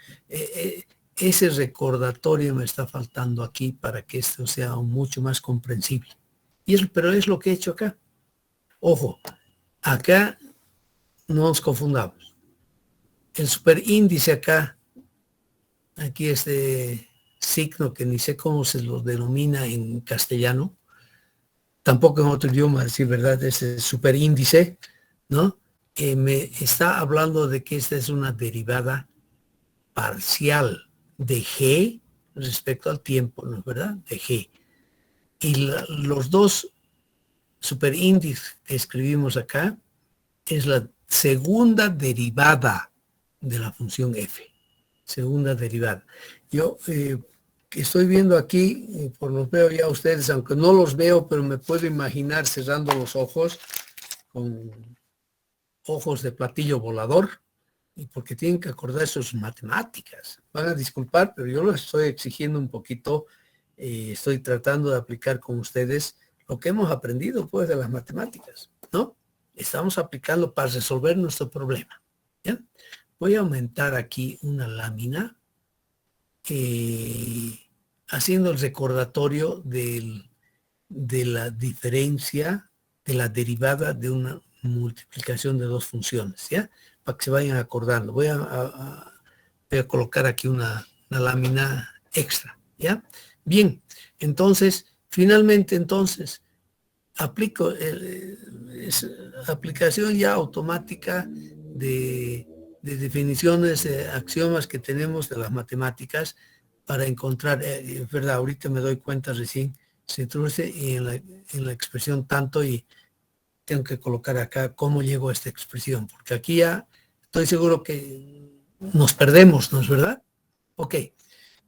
Ese recordatorio me está faltando aquí para que esto sea mucho más comprensible. Pero es lo que he hecho acá. Ojo, acá no nos confundamos. El superíndice acá, aquí este signo que ni sé cómo se lo denomina en castellano, tampoco en otro idioma, decir verdad, ese superíndice, ¿no? Me está hablando de que esta es una derivada parcial de G respecto al tiempo, ¿no es verdad? De G. Y los dos superíndices que escribimos acá es la segunda derivada de la función f. segunda derivada. Yo que estoy viendo aquí, por lo veo ya ustedes, aunque no los veo, pero me puedo imaginar cerrando los ojos, con ojos de platillo volador, y porque tienen que acordar sus matemáticas. Van a disculpar, pero yo lo estoy exigiendo un poquito, estoy tratando de aplicar con ustedes lo que hemos aprendido pues de las matemáticas, ¿no? Estamos aplicando para resolver nuestro problema, ¿ya? Voy a aumentar aquí una lámina haciendo el recordatorio de la diferencia, de la derivada de una multiplicación de dos funciones, ¿ya? Para que se vayan acordando. Voy a colocar aquí una lámina extra, ¿ya? Bien, entonces, finalmente, entonces, aplico aplicación ya automática de definiciones, axiomas que tenemos de las matemáticas para encontrar, verdad, ahorita me doy cuenta recién, se introduce en la expresión tanto y tengo que colocar acá cómo llego a esta expresión, porque aquí ya estoy seguro que nos perdemos, ¿no es verdad? Ok,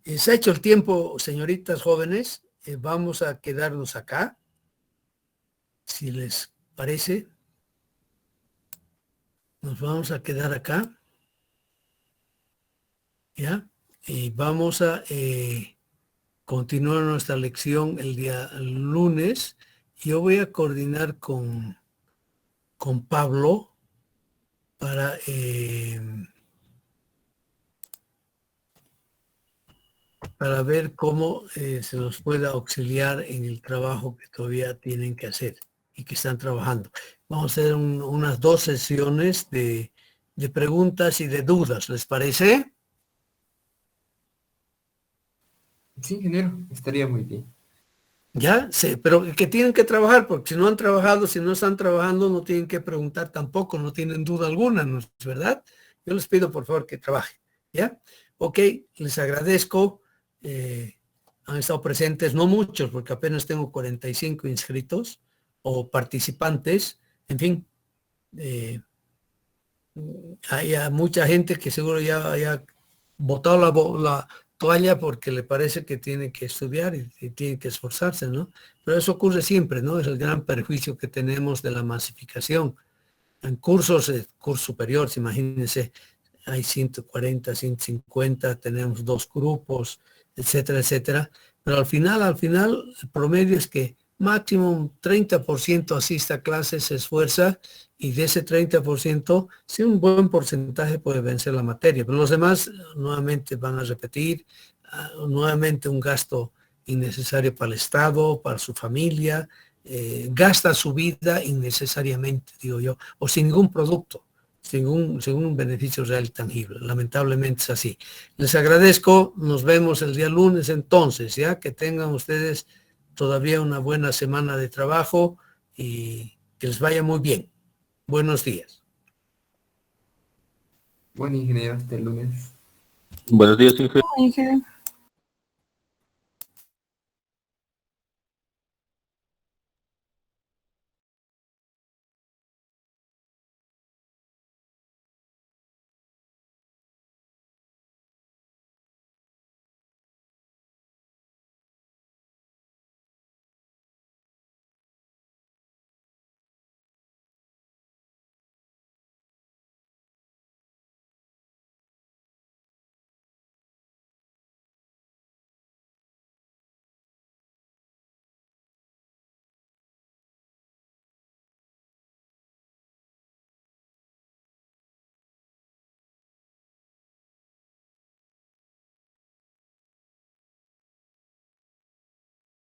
se ha hecho el tiempo, señoritas jóvenes, vamos a quedarnos acá, si les parece. Nos vamos a quedar acá, ¿ya? Y vamos a continuar nuestra lección el día lunes. Yo voy a coordinar con Pablo para ver cómo se los pueda auxiliar en el trabajo que todavía tienen que hacer y que están trabajando. Vamos a hacer unas 2 sesiones de preguntas y de dudas, ¿les parece? Sí, ingeniero, estaría muy bien. Ya, sí, pero que tienen que trabajar, porque si no han trabajado, si no están trabajando, no tienen que preguntar tampoco, no tienen duda alguna, ¿no es verdad? Yo les pido por favor que trabajen, ¿ya? Ok, les agradezco, han estado presentes, no muchos, porque apenas tengo 45 inscritos o participantes, en fin, hay mucha gente que seguro ya botado la toalla porque le parece que tiene que estudiar y tiene que esforzarse, ¿no? Pero eso ocurre siempre, ¿no? Es el gran perjuicio que tenemos de la masificación. En cursos, cursos superiores, imagínense, hay 140, 150, tenemos 2 grupos, etcétera, etcétera. Pero al final, el promedio es que máximo un 30% asiste a clases, se esfuerza, y de ese 30%, sí, un buen porcentaje puede vencer la materia, pero los demás nuevamente van a repetir, nuevamente un gasto innecesario para el Estado, para su familia, gasta su vida innecesariamente, digo yo, o sin ningún producto, sin un beneficio real tangible. Lamentablemente es así. Les agradezco, nos vemos el día lunes entonces, ya que tengan ustedes todavía una buena semana de trabajo y que les vaya muy bien. Buenos días. Bueno, ingeniero, hasta el lunes. Buenos días, Inge. Ingeniero.